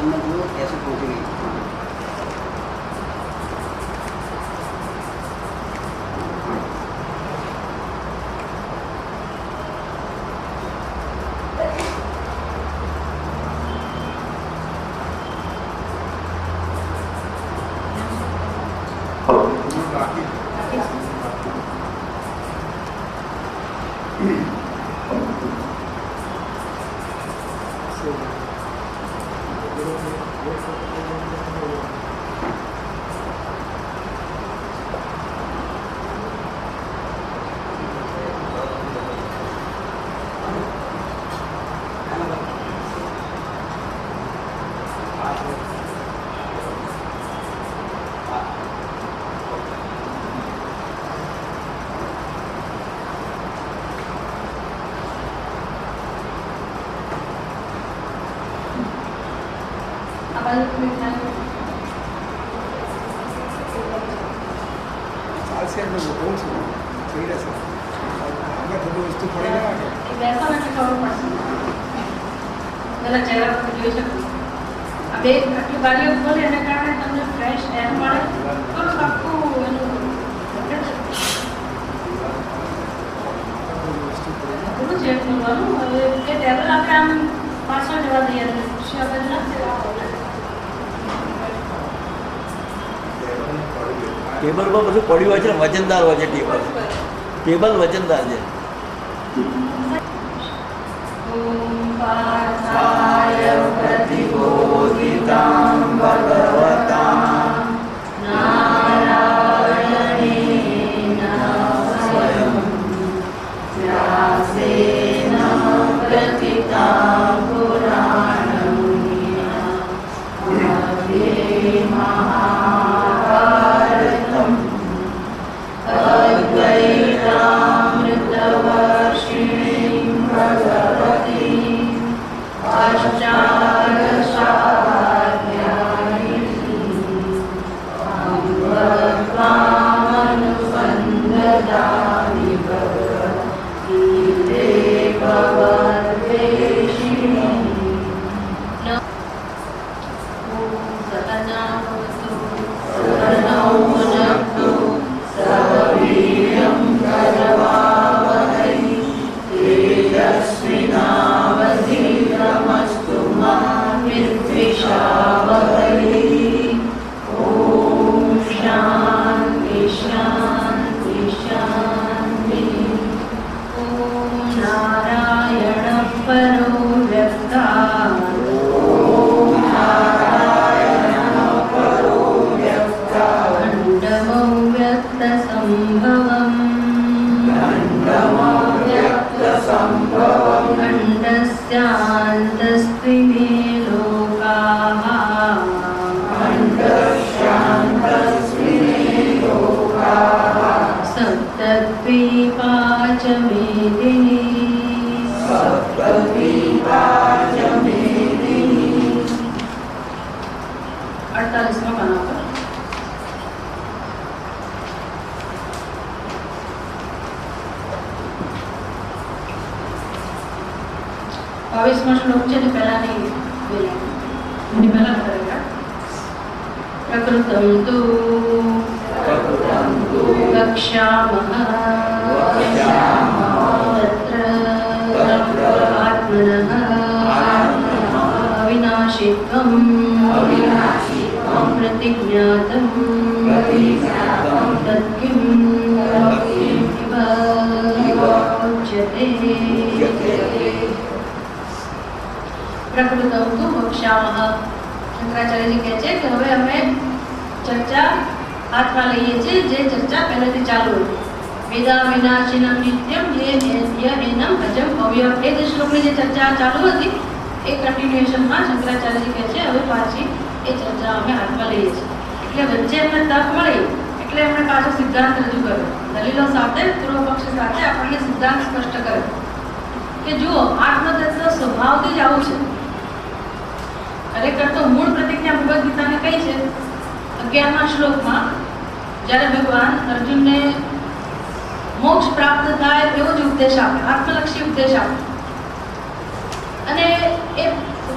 Option में जो कैसे पहुँचेगी। ટેબલ પર બધું પડ્યું હોય છે, વજનદાર હોય છે ટેબલ. ટેબલ વજનદાર છે.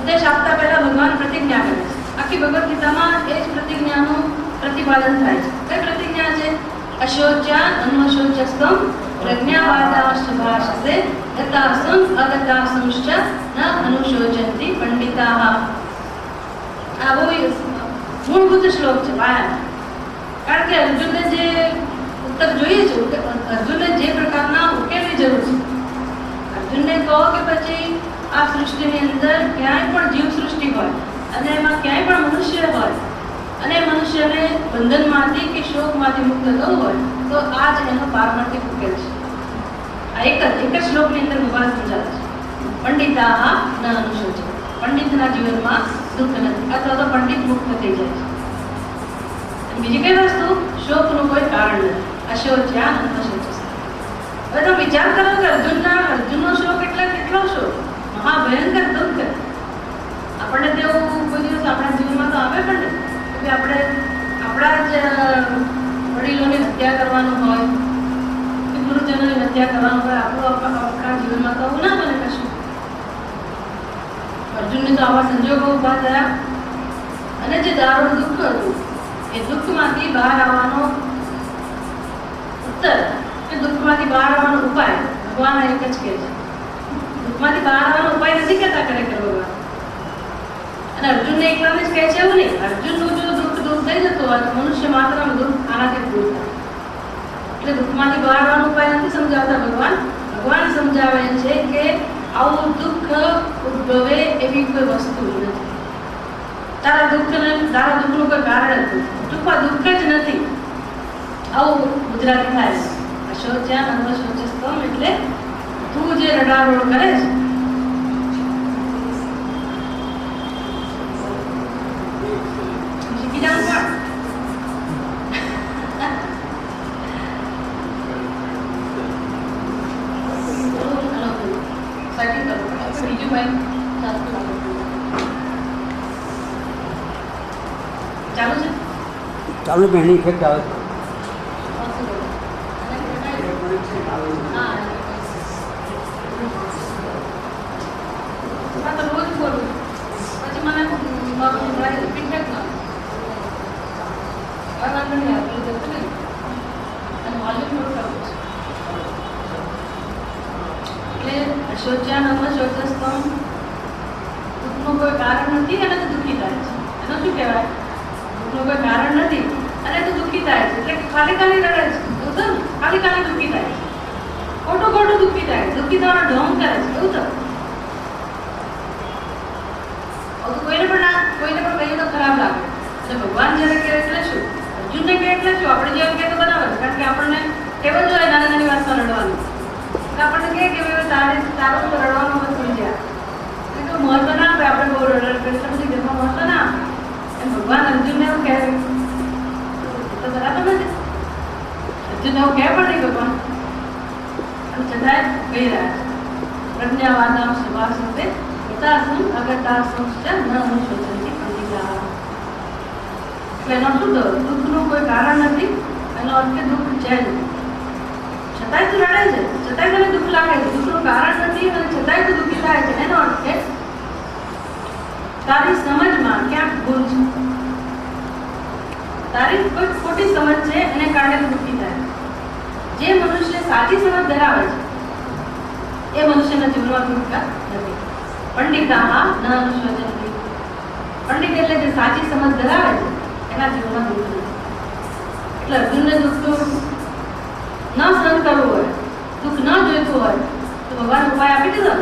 ઉપદેશ આપતા પહેલા ભગવાન પ્રતિજ્ઞા કરે છે. આખી ભગવદ ગીતામાં એ જ પ્રતિજ્ઞાનું પ્રતિપાદન થાય છે. કઈ પ્રતિજ્ઞા છે? અશોચ્યા અન્વશોચ્યસ્તમ પ્રજ્ઞાવાદાશ્ચ ભાષસે ગતાસં અગતાસંશ્ચ ન અનુશોચન્તિ પંડિતાઃ. આ બહુ મૂળભૂત શ્લોક છે પાયા. કારણ કે અર્જુનને જે ઉત્તર જોઈએ છે, અર્જુનને જે પ્રકારના ઉકેલની જરૂર છે, અર્જુનને કહો કે પછી આ સૃષ્ટિની અંદર ક્યાંય પણ જીવ સૃષ્ટિ હોય અને એમાં ક્યાંય પણ મનુષ્ય હોય અને મનુષ્યને બંધનમાંથી કે શોકમાંથી મુક્ત થવું હોય તો આ જ એનો પારમાર્થિક ઉકેલ છે. આ એક જ શ્લોકની અંદર ભગવાન સમજાવે છે. પંડિતાઃ ન અનુશોચન્તિ. પંડિતના જીવનમાં દુઃખ નથી અથવા તો પંડિત મુક્ત થઈ જાય છે. બીજી કઈ વસ્તુ? શોકનું કોઈ કારણ નથી. અશોચ્યા અન્વશોચ્યસ્તમ. હવે તમે વિચાર કરો કે અર્જુનનો શોક એટલે કેટલો શોક, મહાભયંકર દુઃખ. આપણને તેવું કોઈ દિવસ આપણા જીવનમાં તો આવે પણ ને કે આપણે આપણા જ વડીલોની હત્યા કરવાનું હોય કે ગુરુજનોની હત્યા કરવાનું હોય, આપણું આપણા જીવનમાં તો આવું ના બને કશું. અર્જુનને તો આવા સંજોગો ઊભા થયા અને જે દારૂણ દુઃખ હતું એ દુઃખમાંથી બહાર આવવાનો ઉત્તર કે દુઃખમાંથી બહાર આવવાનો ઉપાય ભગવાન એક જ કહે છે. દુઃખમાંથી બહાર આવવાનો ઉપાય નથી કહેતા ખરેખર ભગવાન. અને અર્જુનને એકલાને જ કહે છે એવું નહીં. અર્જુનનું જો દુઃખ દૂર થઈ જતું હોય તો મનુષ્ય માત્રનું દુઃખ આનાથી દૂર થાય. એટલે દુઃખમાંથી બહાર આવવાનો ઉપાય નથી સમજાવતા ભગવાન. ભગવાન સમજાવે છે કે આવું દુઃખ ઉદ્ભવે એવી કોઈ વસ્તુ નથી. તારા દુઃખનું કોઈ કારણ નથી. દુઃખમાં દુઃખ જ નથી. આવું ગુજરાતી થાય છે. અશોચ્યા અન્વશોચ્યસ્તમ એટલે તું જે રડારોડ કરે છે શીખી જાવ પણ બીજું ભાઈ ચાલુ છે. ચાલુ પહેલી ખેત આવે છે. રોજ બોલું પછી મને ફીડબેક ના વાંધો નહીં આવે જતું નહીં અને વોલ્યુમ થોડું કરવું છે. એટલે અશોચ્યા અન્વશોચ્યસ્તમ દુઃખનું કોઈ કારણ નથી અને તો દુઃખી થાય છે. એનું શું કહેવાય? દુઃખનું કોઈ કારણ નથી અને તો દુઃખી થાય છે. એટલે ખાલી ખાલી રડે છે. ખાલી ખાલી દુઃખી થાય છે. ખોટું દુઃખી થાય. દુઃખી થવાનો ઢોંગ કરે છે. એવું તો કોઈને પણ કહીએ તો ખરાબ લાગે. એટલે ભગવાન જ્યારે કહે એટલે શું, અર્જુનને કહે એટલે શું, આપણે જેવું કહે તો બરાબર. કારણ કે આપણને ટેવ જ હોય નાની નાની વાતમાં રડવાનું. એટલે આપણને કહે કે તારું તો રડવાનું મત થઈ જાય. એટલે મહત્વ ના આપે. આપણે બહુ પછી ઘરમાં મહત્વ ના આપે. એમ ભગવાન અર્જુનને એવું કહે તો બરાબર નથી. અર્જુન એવું કહે પણ નહીં ભગવાન. અને છતાંય કહી રહ્યા છે પ્રજ્ઞાવાદામ સુભાષિતે ગતાસં અગતાસંશ્ચ ન અનુશોચન્તિ પંડિતાઃ. એટલે એનો શું દુઃખનું કોઈ કારણ નથી. એનો અર્થ કે દુઃખ છે જ. છતાંય તું રડે છે, છતાંય તને દુઃખ લાગે છે. દુઃખનું કારણ નથી અને છતાંય તું દુઃખી થાય છે. એનો અર્થ છે તારી સમજમાં ક્યાંક ભૂલ છે. તારી કોઈ ખોટી સમજ છે એને કારણે તું દુઃખી થાય. જે મનુષ્ય સાચી સમજ ધરાવે છે એ મનુષ્યના જીવનમાં દુઃખ નથી. પંડિતાઃ ન અનુશોચન્તિ. પંડિત એટલે જે સાચી સમજ ધરાવે છે એના જીવનમાં દુઃખ નથી. એટલે અર્જુનને દુઃખ ન સહન કરવું હોય, દુઃખ ન જોઈતું હોય તો ભગવાન ઉપાય આપી દીધો.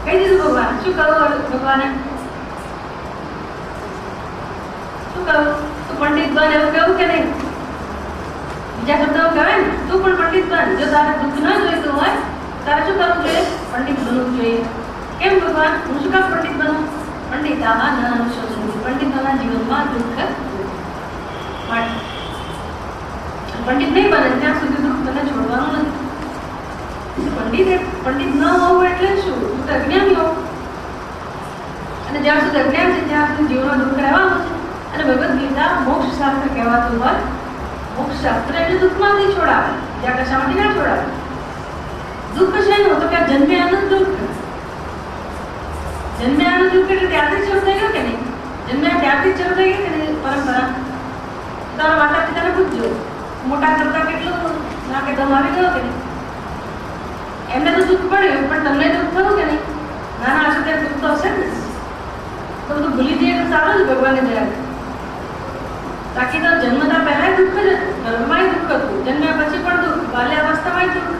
કહી દીધું ભગવાન. શું કહ્યું ભગવાને? શું કહ્યું? તું પંડિત બન એવું કેવું કે નહીં? બીજા શબ્દો કહેવાય ને, તું પણ પંડિત બન. જો તારે દુઃખ ન જોઈતું હોય તારે શું કરવું જોઈએ? પંડિત બનવું જોઈએ. કેમ ભગવાન? હું શું કામ પંડિત બનું? પંડિતાઃ ન અનુશોચન્તિ. પંડિતોના જીવનમાં દુઃખ માટે પંડિત નહીં બને ત્યાં સુધી દુઃખ તને છોડવાનું નથી. પંડિત ન હોવું એટલે શું? તું અજ્ઞાની હોવું. અને જ્યાં સુધી અજ્ઞાન છે ત્યાં સુધી જીવનમાં દુઃખ રહેવાનું છે. અને ભગવદ્ ગીતા મોક્ષ શાસ્ત્ર કહેવાતું હોય. મોક્ષ શાસ્ત્ર એટલે દુઃખમાંથી છોડાવે, જ્યાં કશામાંથી ના છોડાવે. દુઃખ છે ને તો કે જન્મે આનંદ દુઃખ. જન્મ્યાનું દુઃખ એટલે ત્યારથી શરૂ થઈ ગયું કે નહીં? જન્મ્યા ત્યારથી જ શરૂ થઈ ગઈ કે નહીં પરંપરા? તારા માતા પિતાને પૂછજો, મોટા કરતા કેટલું નાકે દમ આવી ગયો કે નહીં? એમને તો દુઃખ પડ્યું, પણ તમને દુઃખ થયું કે નહીં? નાના હશે ત્યારે દુઃખ તો હશે ને. તો બધું ભૂલી જઈએ તો સારું જ ભગવાને દયા. બાકી તો જન્મતા પહેલા દુઃખ જ હતું, ગર્ભમાં દુઃખ હતું, જન્મ્યા પછી પણ દુઃખ, બાલ્યાવસ્થામાં દુઃખ.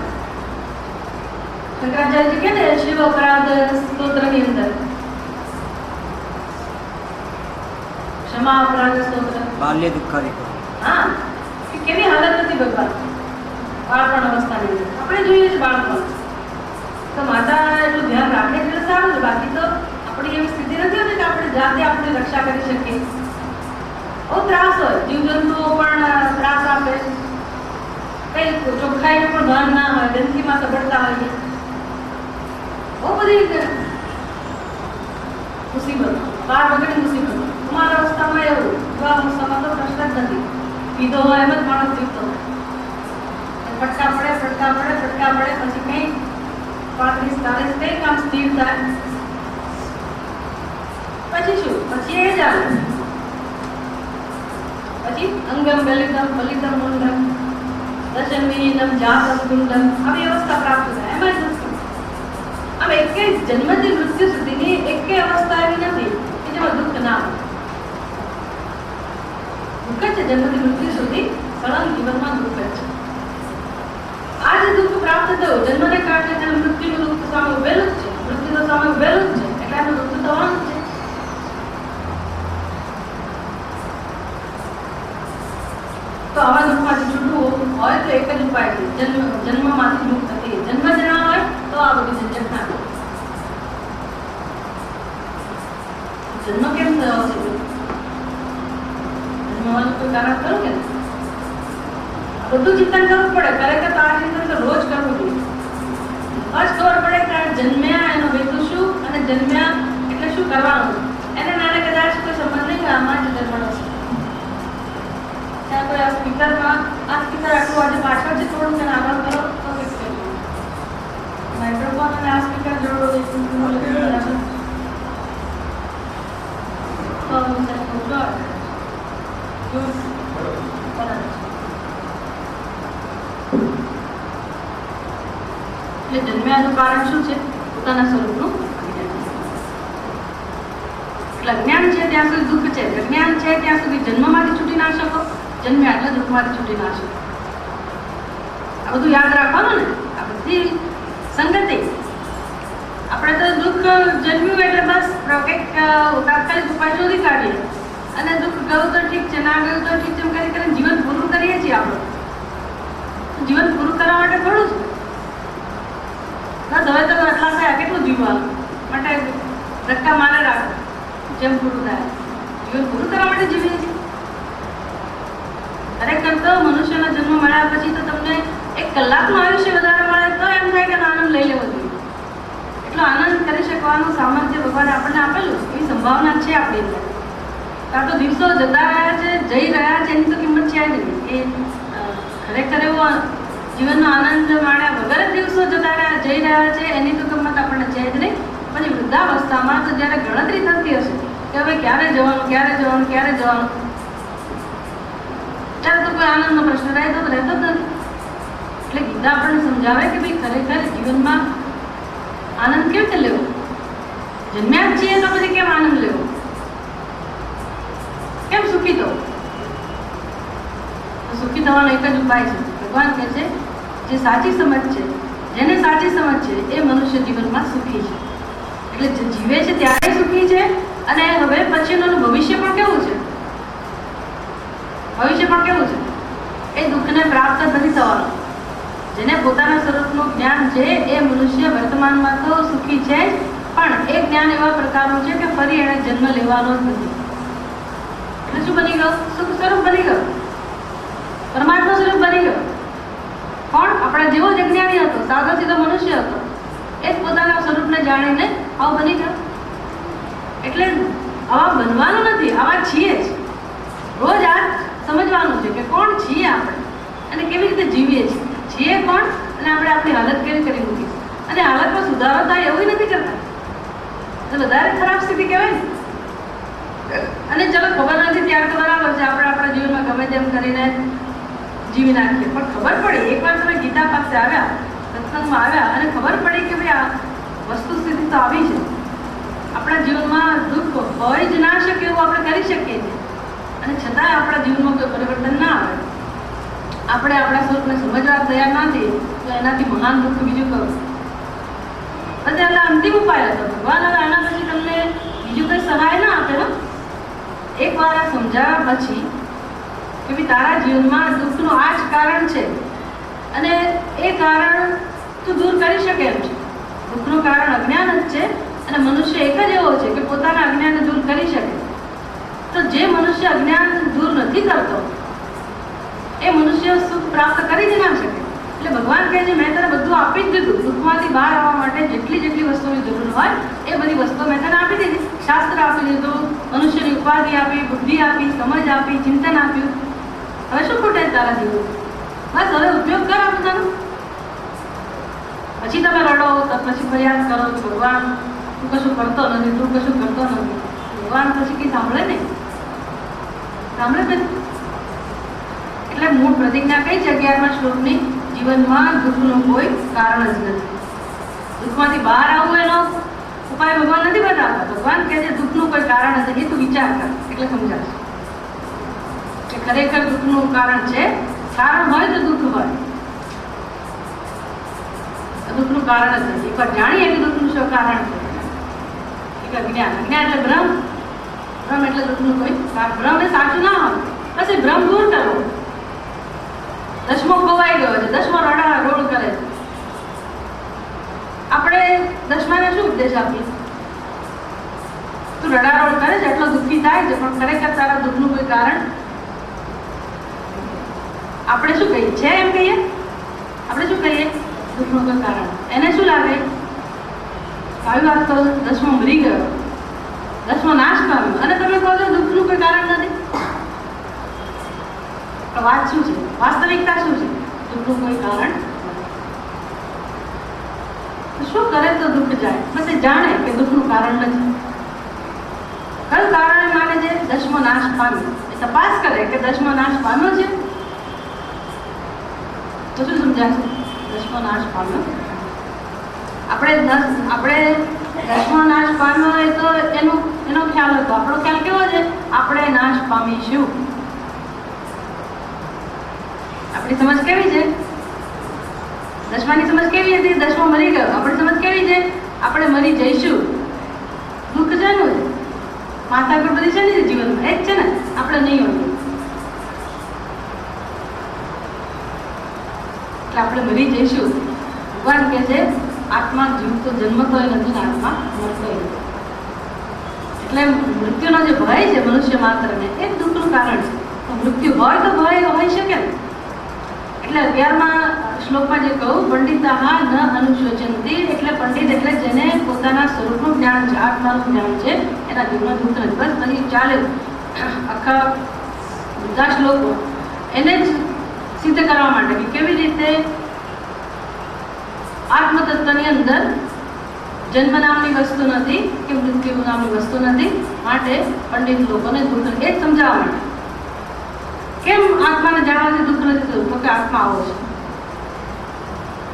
શંકરાચાર્યજી કહે ને શિવ અપરાધ સ્તોત્રની અંદર, ક્ષમા અપરાધ સ્તોત્ર, બાલ્ય દુઃખારી હા, કે કેવી હાલત હતી ભગવાન બાળપણ અવસ્થાની અંદર. આપણે જોઈએ છે બાળપણ તો માતા એટલું ધ્યાન રાખે એટલે સારું છે. બાકી તો આપણી એવી સ્થિતિ નથી હોતી કે આપણે જાતે આપણી રક્ષા કરી શકીએ. બહુ ત્રાસ હોય, જીવજંતુઓ પણ ત્રાસ આપે, કઈ ચોખ્ખાઈનું પણ ભાન ના હોય, ગંદકીમાં સબડતા હોઈએ, બહુ બધી મુસીબતો, બાર વગરની મુસીબતો. કુમાર અવસ્થામાં એવું, વિવાહ અવસ્થામાં તો પ્રશ્ન જ નથી. પીધો હોય એમ જ માણસ જીવતો હોય, ફટકા પડે ફટકા પડે ફટકા પડે, પછી કઈ 35-40 કઈ કામ સ્થિર થાય, પછી શું? પછી એ જ આવે. પછી અંગમ બલિતમ બલિતમ મુંડમ દશમીનમ જાતમ કુંડમ આવી અવસ્થા પ્રાપ્ત થાય. એમાં જ નથી. આમ એકે જન્મથી મૃત્યુ સુધીની એકે અવસ્થા એવી નથી કે જેમાં દુઃખ ના હોય. દુઃખ છે જન્મથી મૃત્યુ સુધી સળંગ જીવનમાં દુઃખ છે. આ જે દુઃખ પ્રાપ્ત થયું જન્મને કારણે તેને મૃત્યુનું દુઃખ સામે ઉભેલું જ છે, મૃત્યુ તો સામે ઉભેલું જ છે, એટલે એનું દુઃખ થવાનું જ છે. તો આવા દુઃખમાંથી છૂટવું હોય તો એક જ ઉપાય છે, જન્મમાંથી મુક્ત થઈ. જન્મ જ ના હોય તો આ બધી ઝંઝટ ના થાય. જન્મ કેમ થયો છે? જન્મવાનું કોઈ કારણ ખરું કે બધું ચિંતન કરવું પડે. ખરેખર તો આ ચિંતન તો રોજ કરવું જોઈએ. બસ ખબર પડે કે જન્મ્યા એનો હેતુ શું અને જન્મ્યા એટલે શું કરવાનું. એને નાને કદાચ કોઈ સંબંધ નહીં, આમાં જ જન્મનો છે. ત્યાં કોઈ આ સ્પીકરમાં આટલું આજે પાછળ છે, થોડું તેને આગળ કરો તો ફિક્સ થઈ જાય. માઇક્રોફોન અને આ સ્પીકર જોડો તો એટલે જન્મ્યાનું કારણ શું છે? પોતાના સ્વરૂપનું એટલે અજ્ઞાન છે ત્યાં સુધી દુઃખ છે, અજ્ઞાન છે ત્યાં સુધી જન્મમાંથી છૂટી ના શકો, જન્મ્યા એટલે દુઃખમાંથી છૂટી ના શકો. આ બધું યાદ રાખવાનું ને. આ બધી સંગતિ. આપણે તો દુઃખ જન્મ્યું એટલે બસ કંઈક તાત્કાલિક ઉપાય શોધી કાઢીએ અને દુઃખ ગયું તો ઠીક છે, ના ગયું તો ઠીક છે, એમ કરી કરીને જીવન પૂરું કરીએ છીએ. આપણે જીવન પૂરું કરવા માટે થોડું છે બસ. હવે તો આટલા થયા, કેટલું જીવવાનું માટે ધક્કા મારે રાખો જેમ પૂરું થાય. જીવન પૂરું કરવા માટે જીવીએ છીએ. ખરેખર તો મનુષ્યનો જન્મ મળ્યા પછી તો તમને 1 કલાકનું આયુષ્ય વધારે મળે તો એમ થાય કે આનંદ લઈ લેવો જોઈએ. એટલો આનંદ કરી શકવાનું સામર્થ્ય ભગવાને આપણને આપેલું, એવી સંભાવના છે આપણી અંદર. કાં તો દિવસો જતા રહ્યા છે, જઈ રહ્યા છે, એની તો કિંમત છે જ નહીં. એ ખરેખર એવો જીવનનો આનંદ માણ્યા વગર દિવસો જતા રહ્યા જઈ રહ્યા છે, એની તો કિંમત આપણને છે જ નહીં. પછી વૃદ્ધાવસ્થામાં તો જ્યારે ગણતરી થતી હશે કે હવે ક્યારે જવાનું ક્યારે જવાનું ક્યારે જવાનું, ત્યારે તો કોઈ આનંદનો પ્રશ્ન રહેતો જ નથી. એટલે ગીતા આપણને સમજાવે કે ભાઈ ખરેખર જીવનમાં આનંદ કેવી રીતે લેવો? જન્મ્યા જ છીએ તો પછી કેમ આનંદ લેવો? કેમ સુખી થવું? સુખી થવાનો એક જ ઉપાય છે. ભગવાન કહે છે જે સાચી સમજ છે, જેને સાચી સમજ છે એ મનુષ્ય જીવનમાં સુખી છે. એટલે જે જીવે છે ત્યારે સુખી છે અને હવે પછીનું ભવિષ્ય પણ કેવું છે? ભવિષ્ય પણ કેવું છે? એ દુઃખને પ્રાપ્ત નથી થવાનું. જેને પોતાના સ્વરૂપનું જ્ઞાન છે એ મનુષ્ય વર્તમાનમાં તો સુખી છે જ, પણ એ જ્ઞાન એવા પ્રકારનું છે કે ફરી એને જન્મ લેવાનો જ નથી. એટલે શું બની ગયો? સુખ સ્વરૂપ બની ગયો, પરમાત્મા સ્વરૂપ બની ગયો. કોણ? આપણા જેવો જ અજ્ઞાની હતો, સાદો સીધો મનુષ્ય હતો, એ જ પોતાના સ્વરૂપને જાણીને આવો બની ગયો. એટલે આવા બનવાનું નથી, આવા છીએ જ. રોજ આ સમજવાનું છે કે કોણ છીએ આપણે અને કેવી રીતે જીવીએ છીએ કોણ અને આપણે આપણી હાલત કેવી કરી મૂકી છે. અને હાલતમાં સુધારો થાય એવું નથી કરતા. તો વધારે ખરાબ સ્થિતિ કહેવાય ને. અને ચલો ખબર નથી ત્યારે તો બરાબર છે, આપણે આપણા જીવનમાં ગમે તેમ કરીને જીવી નાખીએ, પણ ખબર પડી એકવાર તમે ગીતા પાસે આવ્યા, સત્સંગમાં આવ્યા અને ખબર પડી કે ભાઈ આ વસ્તુ સ્થિતિ તો આવી છે, આપણા જીવનમાં દુઃખ હોય જ ના શકે એવું આપણે કરી શકીએ છીએ, અને છતાં આપણા જીવનમાં કોઈ પરિવર્તન ના આવે, આપણે આપણા સ્વરૂપને સમજવા તૈયાર નથી, તો એનાથી મહાન દુઃખ બીજું કરું. પછી એટલે અંતિમ ઉપાય હતો ભગવાન. હવે આના પછી તમને બીજું કંઈ સહાય ના આપે ને. એકવાર આ સમજાવ્યા પછી કે ભાઈ તારા જીવનમાં દુઃખનું આ જ કારણ છે અને એ કારણ તું દૂર કરી શકે એમ છે. દુઃખનું કારણ અજ્ઞાન જ છે અને મનુષ્ય એક જ એવો છે કે પોતાના અજ્ઞાનને દૂર કરી શકે. તો જે મનુષ્ય અજ્ઞાન દૂર નથી કરતો એ મનુષ્ય સુખ પ્રાપ્ત કરી જ ના શકે. એટલે ભગવાન કહે છે મેં તને બધું આપી જ દીધું. દુઃખમાંથી બહાર આવવા માટે જેટલી વસ્તુની જરૂર હોય એ બધી વસ્તુઓ મેં તને આપી દીધી. શાસ્ત્ર આપી દીધું, મનુષ્યની ઉપાધિ આપી, બુદ્ધિ આપી, સમજ આપી, ચિંતન આપ્યું. હવે શું ખૂટે તારા જીવન? બસ હવે ઉપયોગ કર આ બધાનો. પછી તમે રડો, તો પછી ફરિયાદ કરો કે ભગવાન તું કશું કરતો નથી, તું કશું કરતો નથી. ભગવાન પછી કંઈ સાંભળે નહીં, સાંભળે નહીં. એટલે મૂળ પ્રતિજ્ઞા કઈ છે 11મા શ્લોકની? જીવનમાં દુઃખનું કોઈ કારણ જ નથી. દુઃખમાંથી બહાર આવવું એનો ઉપાય ભગવાન નથી બતાવતા. ભગવાન કહે છે દુઃખનું કોઈ કારણ નથી, એ તું વિચાર કર એટલે સમજાશે કે ખરેખર દુઃખનું કારણ છે. કારણ હોય તો દુઃખ હોય, દુઃખનું કારણ જ નથી. એકવાર જાણીએ કે દુઃખનું શું કારણ છે. એક અજ્ઞાન. અજ્ઞાન એટલે ભ્રમ. ભ્રમ એટલે દુઃખનું કોઈ કારણ. ભ્રમ એ સાચું ના હોય, પછી ભ્રમ દૂર કરવો. 10મો ખોવાઈ ગયો છે, 10મો રડા રોડ કરે છે. આપણે 10માને શું ઉપદેશ આપીએ? તું રડારોડ કરે છે, એટલો દુઃખી થાય છે, પણ ખરેખર તારા દુઃખનું કોઈ કારણ આપણે શું કહીએ છે? એમ કહીએ આપણે શું કહીએ? દુઃખનું કોઈ કારણ. એને શું લાગે? આવી વાત તો 10મો મરી ગયો, 10મો નાશ પામ્યો, અને તમે કહો છો દુઃખનું કોઈ કારણ નથી. વાત શું છે? વાસ્તવિકતા શું છે? દુઃખનું કોઈ કારણ. શું કરે તો દુઃખ જાય? બસ એ જાણે કે દુઃખનું કારણ નથી. કયું કારણ માને છે? 10મો નાશ પામ્યો. એ તપાસ કરે કે 10મો નાશ પામ્યો છે તો શું સમજાશે? 10મો નાશ પામ્યો. આપણે 10મો નાશ પામ્યો એ તો એનો ખ્યાલ હતો. આપણો ખ્યાલ કેવો છે? આપણે નાશ પામીશું. આપણી સમજ કેવી છે? 10માની સમજ કેવી હતી? 10મો મરી ગયો. આપણી સમજ કેવી છે? આપણે મરી જઈશું. દુઃખ છે ને માથા પર બધી છે ને જીવનમાં, એ જ છે ને. આપણે નહીં હોતું એટલે આપણે મરી જઈશું. ભગવાન કહે છે આત્મા જીવતો જન્મતો નથી ને આત્મા મરતો નથી. એટલે મૃત્યુનો જે ભય છે મનુષ્ય માત્રને, એ દુઃખનું કારણ છે. મૃત્યુ હોય તો ભય હોઈ શકે ને. એટલે 11મા શ્લોકમાં જે કહું, પંડિતાહ ન અનુશોચંતી, એટલે પંડિત એટલે જેને પોતાના સ્વરૂપનું જ્ઞાન છે, આત્માનું જ્ઞાન છે, એના જીવનમાં દુઃખ નથી. બસ પછી ચાલે આખા બધા શ્લોકો એને જ સિદ્ધ કરવા માટે કે કેવી રીતે આત્મતત્વની અંદર જન્મ નામની વસ્તુ નથી કે મૃત્યુ નામની વસ્તુ નથી. માટે પંડિત લોકોને દુઃખ એ જ સમજાવવા માટે. કેમ આત્માને જાણવાથી દુઃખ નથી થતું? તો કે આત્મા આવો છે.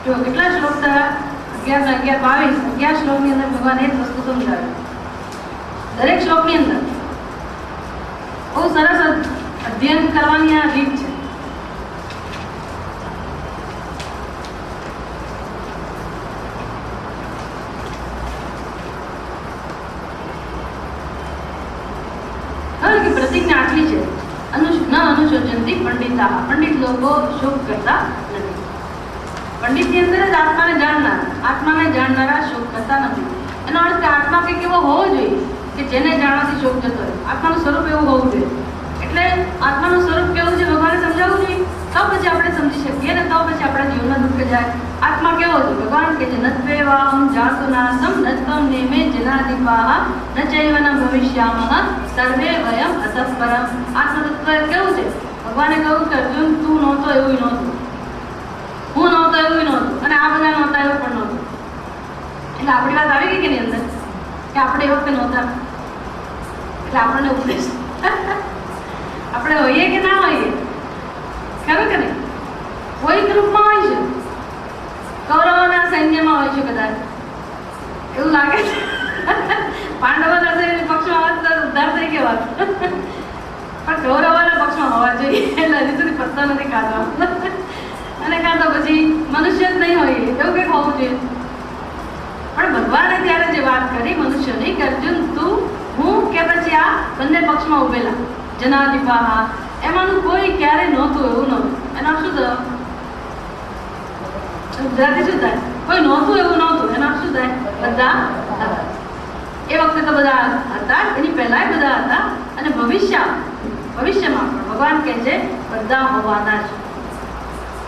જો કેટલા શ્લોક થયા? 11 ને 11 22. 11 શ્લોકની અંદર ભગવાન એ જ વસ્તુ સમજાવે. દરેક શ્લોકની અંદર બહુ સરસ અધ્યયન કરવાની આ રીત છે. પ્રતિજ્ઞા આટલી છે, ન અનુશોચંતી પંડિતા, પંડિત લોકો શોક કરતા નથી. પંડિતની અંદર જ આત્માને જાણનારા શોક કરતા નથી. એનો અર્થ કે આત્મા કંઈક એવો હોવો જોઈએ કે જેને જાણવાથી શોક જતો હોય. આત્માનું સ્વરૂપ એવું હોવું જોઈએ. એટલે આત્માનું સ્વરૂપ કેવું છે ભગવાને સમજાવવું જોઈએ, તો પછી આપણે સમજી શકીએ ને તો પછી આપણા જીવનમાં દુઃખ જાય. આત્મા કેવો છે? ભગવાન કે છે નત્વેવાહમ જાતુનાસમ નત્વમ નેમે જનાદિપાહ ન ચૈવ ન ભવિષ્યામઃ સર્વે વયમ અતઃ પરમ. આત્મતત્વ કેવું છે? ભગવાને કહ્યું કે અર્જુન તું નહોતો એવું નહોતું, હું નહોતો એવું નહોતું, અને આ બધા નહોતા એવું પણ નહોતું. એટલે આપણી વાત આવી ગઈ કે એની અંદર કે આપણે એ વખતે નહોતા, એટલે આપણને ઉપદેશ આપણે હોઈએ કે ના હોઈએ, ખરું કે નહીં? કોઈ ગ્રુપમાં હોય છે, કૌરવોના સૈન્યમાં હોય છે કદાચ, એવું લાગે છે. પાંડવોના સૈન્ય પક્ષમાં હોત તો ઉદ્ધાર થઈ ગયો હોત, પણ કૌરવોના પક્ષમાં હોવા જોઈએ એટલે હજી સુધી પત્તો નથી કાઢવા. અને કાં તો પછી મનુષ્ય જ નહીં હોય એવું કંઈક હોવું જોઈએ. પણ ભગવાને ત્યારે જે વાત કરી મનુષ્યની કે અર્જુન તું હું કે પછી આ બંને પક્ષમાં ઉભેલા જનાધિપા, એમાંનું કોઈ ક્યારે નહોતું એવું નહોતું. એનો શું થયો? ગુજરાતી શું થાય? કોઈ નહોતું એવું નહોતું, એના શું થાય? બધા હતા. એ વખતે તો બધા હતા, એની પહેલા બધા હતા, અને ભવિષ્યમાં પણ ભગવાન કહે છે બધા હોવાના છે.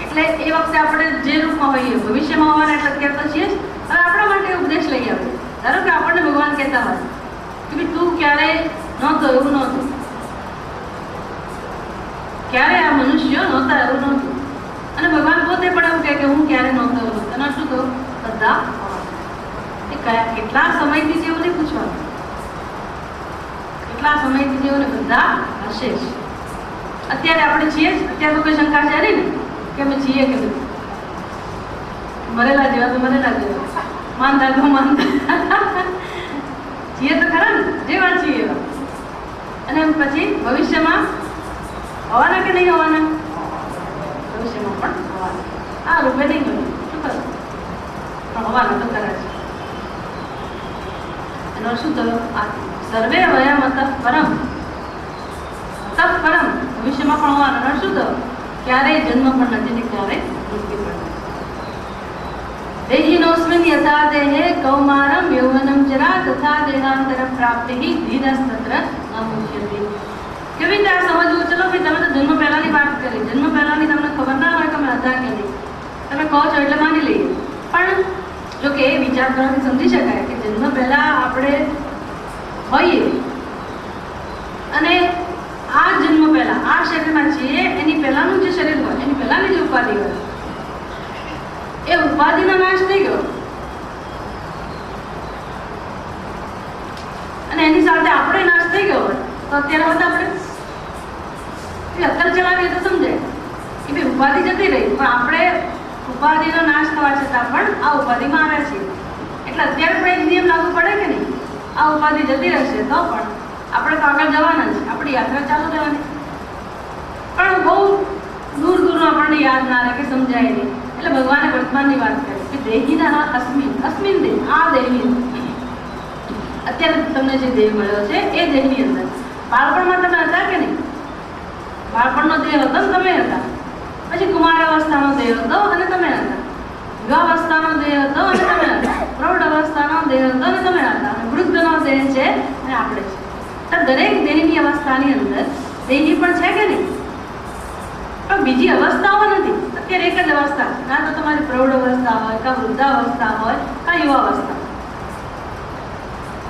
એટલે એ વખતે આપણે જે રૂપમાં હોઈએ ભવિષ્યમાં હોવાના એટલે અત્યારે તો છીએ જ. હવે આપણા માટે ઉપદેશ લઈ આવે. ધારો કે આપણને ભગવાન કહેતા હોય કે ભાઈ તું ક્યારે નહોતો એવું નહોતું, ક્યારે આ મનુષ્ય નહોતા એવું નહોતું, અને ભગવાન પોતે પણ એવું કહે કે હું ક્યારે નહોતો એવું નહોતું. એના શું કહું? બધા એ કેટલા સમયથી જેવું નહીં પૂછવાનું, કેટલા સમયથી જેવું બધા હશે જ. અત્યારે આપણે છીએ જ, અત્યારે તો કોઈ શંકા છે નહીં ને કે અમે છીએ કે નથી. મરેલા જેવા તો મરેલા જેવા, માનતા તો માનતા છીએ તો ખરા ને, જેવા છીએ એવા. અને પછી ભવિષ્યમાં હોવાના કે નહીં હોવાના? ભવિષ્યમાં પણ હોવાના. આ રૂપે નહીં હોય, શું કરો પણ હોવાના તો ખરા છે. એનો શું થયો? આ સર્વે વયમ તપ પરમ, તપ પરમ ભવિષ્યમાં પણ હોવાના. એનો શું થયો? ક્યારેય જન્મ પણ નથી ને ક્યારેય મૃત્યુ પણ નથી. દેહિનોસ્મિન યથા દેહે કૌમારમ યૌવનમ જરા તથા દેહાંતર પ્રાપ્તિ ધીરસ્તત્ર અમુચ્યતે. કેવી રીતે આ સમજવું? ચલો ભાઈ, તમે તો જન્મ પહેલાની વાત કરી, જન્મ પહેલાની તમને ખબર ના હોય કે અમે હતા કે નહીં, તમે કહો છો એટલે માની લઈએ. પણ જો કે એ વિચાર કરવાથી સમજી શકાય કે જન્મ પહેલા આપણે હોઈએ અને આ જન્મ પહેલા આ શરીરમાં છીએ, એની પહેલાનું જે શરીર હોય એની પહેલાની જે ઉપાધિ હોય એ ઉપાધિનો નાશ થઈ ગયો, અને એની સાથે આપણે નાશ થઈ ગયો હોય તો અત્યારે હતા આપણે અત્યારે ચલાવીએ તો સમજાય કે ભાઈ ઉપાધિ જતી રહી, પણ આપણે ઉપાધિનો નાશ થવા છતાં પણ આ ઉપાધિમાં આવ્યા છીએ. એટલે અત્યારે પણ એક નિયમ લાગુ પડે કે નહીં? આ ઉપાધિ જતી રહેશે તો પણ આપણે તો આગળ જવાના જ, આપણી યાત્રા ચાલુ રહેવાની. પણ બહુ દૂર દૂરનું આપણને યાદ ના રહે કે સમજાય નહીં. એટલે ભગવાને વર્તમાનની વાત કરી કે દેહીના અસ્મિન દેહ, આ દેહની અત્યારે તમને જે દેહ મળ્યો છે એ દેહની અંદર બાળપણમાં તમે હતા કે નહીં? બાળપણનો દેહ હતો ને તમે હતા. પછી કુમાર અવસ્થાનો દેહ હતો અને તમે હતા. યુવાવસ્થાનો દેહ હતો અને તમે હતા. પ્રૌઢ અવસ્થાનો દેહ હતો અને તમે હતા. અને વૃદ્ધનો દેહ છે અને આપણે છે. તો દરેક દેહની અવસ્થાની અંદર દેહી પણ છે કે નહીં? પણ બીજી અવસ્થાઓ નથી. અત્યારે એક જ અવસ્થા, કાં તો તમારી પ્રૌઢ અવસ્થા હોય, કાં વૃદ્ધાવસ્થા હોય, કાં યુવાવસ્થા,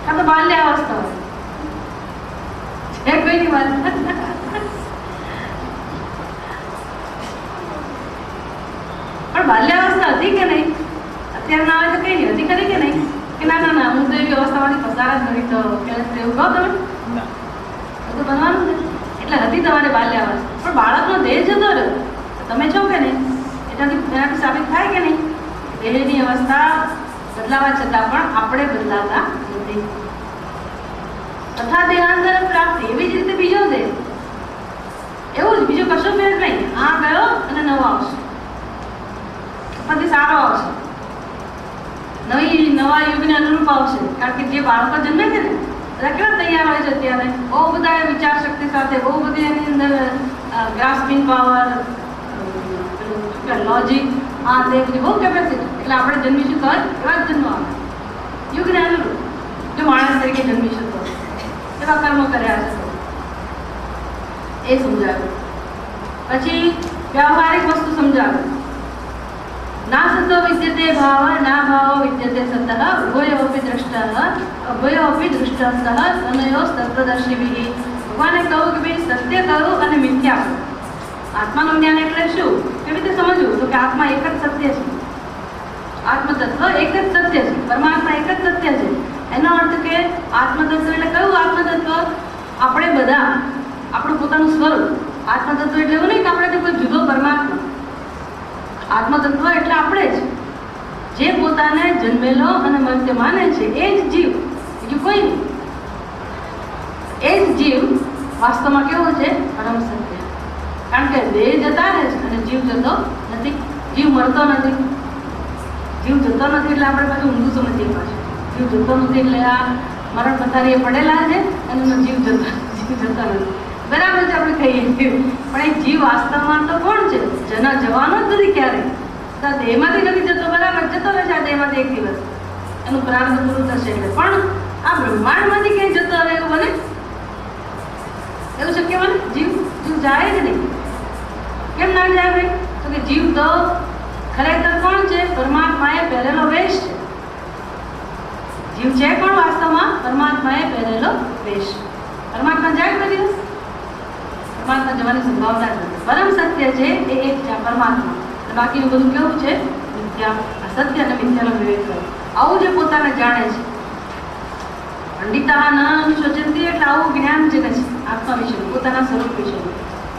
કાં તો બાલ્યાવસ્થા હોય. છે કોઈની વાત? પણ બાલ્યાવસ્થા હતી કે નહીં? અત્યારે ના આવે તો કઈ નહીં, હતી ખરી કે નહીં? કે ના ના ના હું તો એવી અવસ્થામાંથી પસાર જ નથી થયો, એવું કહો તમે? બધું બનવાનું છે. એટલે હતી તમારે બાલ્યાવસ્થા, પણ બાળકનો દેહ જતો રહ્યો, તમે છો કે નહીં? એનાથી સાબિત થાય કે નહીં? દેહની અવસ્થા બદલાવા છતાં પણ આપણે બદલાતા નથી. તથા દેહાંતર પ્રાપ્તિ, એવી જ રીતે બીજો દેહ, એવું જ, બીજો કશો ફેર નહીં. આ ગયો અને નવો આવશે, પછી સારો આવશે, નવા યુગને અનુરૂપ આવશે. કારણ કે જે બાળકો જન્મે છે ને બધા કેવા તૈયાર હોય છે અત્યારે, બહુ બધા વિચાર શક્તિ સાથે, બહુ બધી એની અંદર ગ્રાસ્પિંગ પાવર, લોજિક, આ તે બધી બહુ કેપેસિટી. એટલે આપણે જન્મીશું તો એવા જ જન્મ આવે યુગને અનુરૂપ. જો માણસ તરીકે જન્મીશું તો એવા કર્મો કર્યા છે એ સમજાવ્યું. પછી વ્યવહારિક વસ્તુ સમજાવ્યું. ના સતો વિદ્યતે ભાવ ના ભાવ વિદ્યતે સતઃ ઉભયોપી દ્રષ્ટઃ અભયોપી દૃષ્ટઃ સહ તનયો તત્વદર્શિભિઃ. ભગવાને કહ્યું કે ભાઈ સત્ય કહ્યું અને મિથ્યા કહ્યું. આત્માનું જ્ઞાન એટલે શું? કેવી રીતે સમજવું? તો કે આત્મા એક જ સત્ય છે, આત્મતત્વ એક જ સત્ય છે, પરમાત્મા એક જ સત્ય છે. એનો અર્થ કે આત્મતત્વ એટલે કયું આત્મતત્વ? આપણે બધા આપણું પોતાનું સ્વરૂપ આત્મતત્વ એટલે એવું નહીં કે આપણે કોઈ જુદો પરમાત્મા. આત્મતત્વ એટલે આપણે જ જે પોતાને જન્મેલો અને મર્ત્ય માને છે એ જ જીવ, બીજું કોઈ નહીં. એ જ જીવ વાસ્તવમાં કેવો છે? પરમ સત્ય. કારણ કે દેહ જતા રહે છે અને જીવ જતો નથી, જીવ મરતો નથી. જીવ જતો નથી એટલે આપણે પાછું ઊંધું સમજીએ. પાછું જીવ જતો નથી એટલે આ મરણ પથારીએ પડેલા છે અને એનો જીવ જતો નથી. બરાબર છે, આપણે કહીએ છીએ, પણ એ જીવ વાસ્તવમાં તો કોણ છે? જવાનો જ નથી ક્યારેય. દેહમાંથી નથી જતો, બરાબર, જતો રહેશે આ દેહમાંથી એક દિવસ, એનું પ્રારંભ પૂરું થશે એટલે. પણ આ બ્રહ્માંડમાંથી ક્યાંય જતો રહે એવું બને? એવું શક્ય બને? જીવ જાય જ નહીં. કેમ ના જાય ભાઈ? તો કે જીવ તો ખરેખર કોણ છે? પરમાત્માએ પહેરેલો વેશ છે. જીવ છે કોણ વાસ્તવમાં? પરમાત્માએ પહેરેલો વેશ. પરમાત્મા જાય કોઈ દિવસ? પરમાત્મા જવાની સંભાવના જ નથી. પરમ સત્ય છે એ એક છે પરમાત્મા. બાકીનું બધું કેવું છે? મિથ્યા. સત્ય અને મિથ્યાનો વિવેક કરો. આવું જે પોતાને જાણે છે. પંડિતા ન અનુશોચંતી એટલે આવું જ્ઞાન જેને છે આત્મા વિશે, પોતાના સ્વરૂપ વિશે.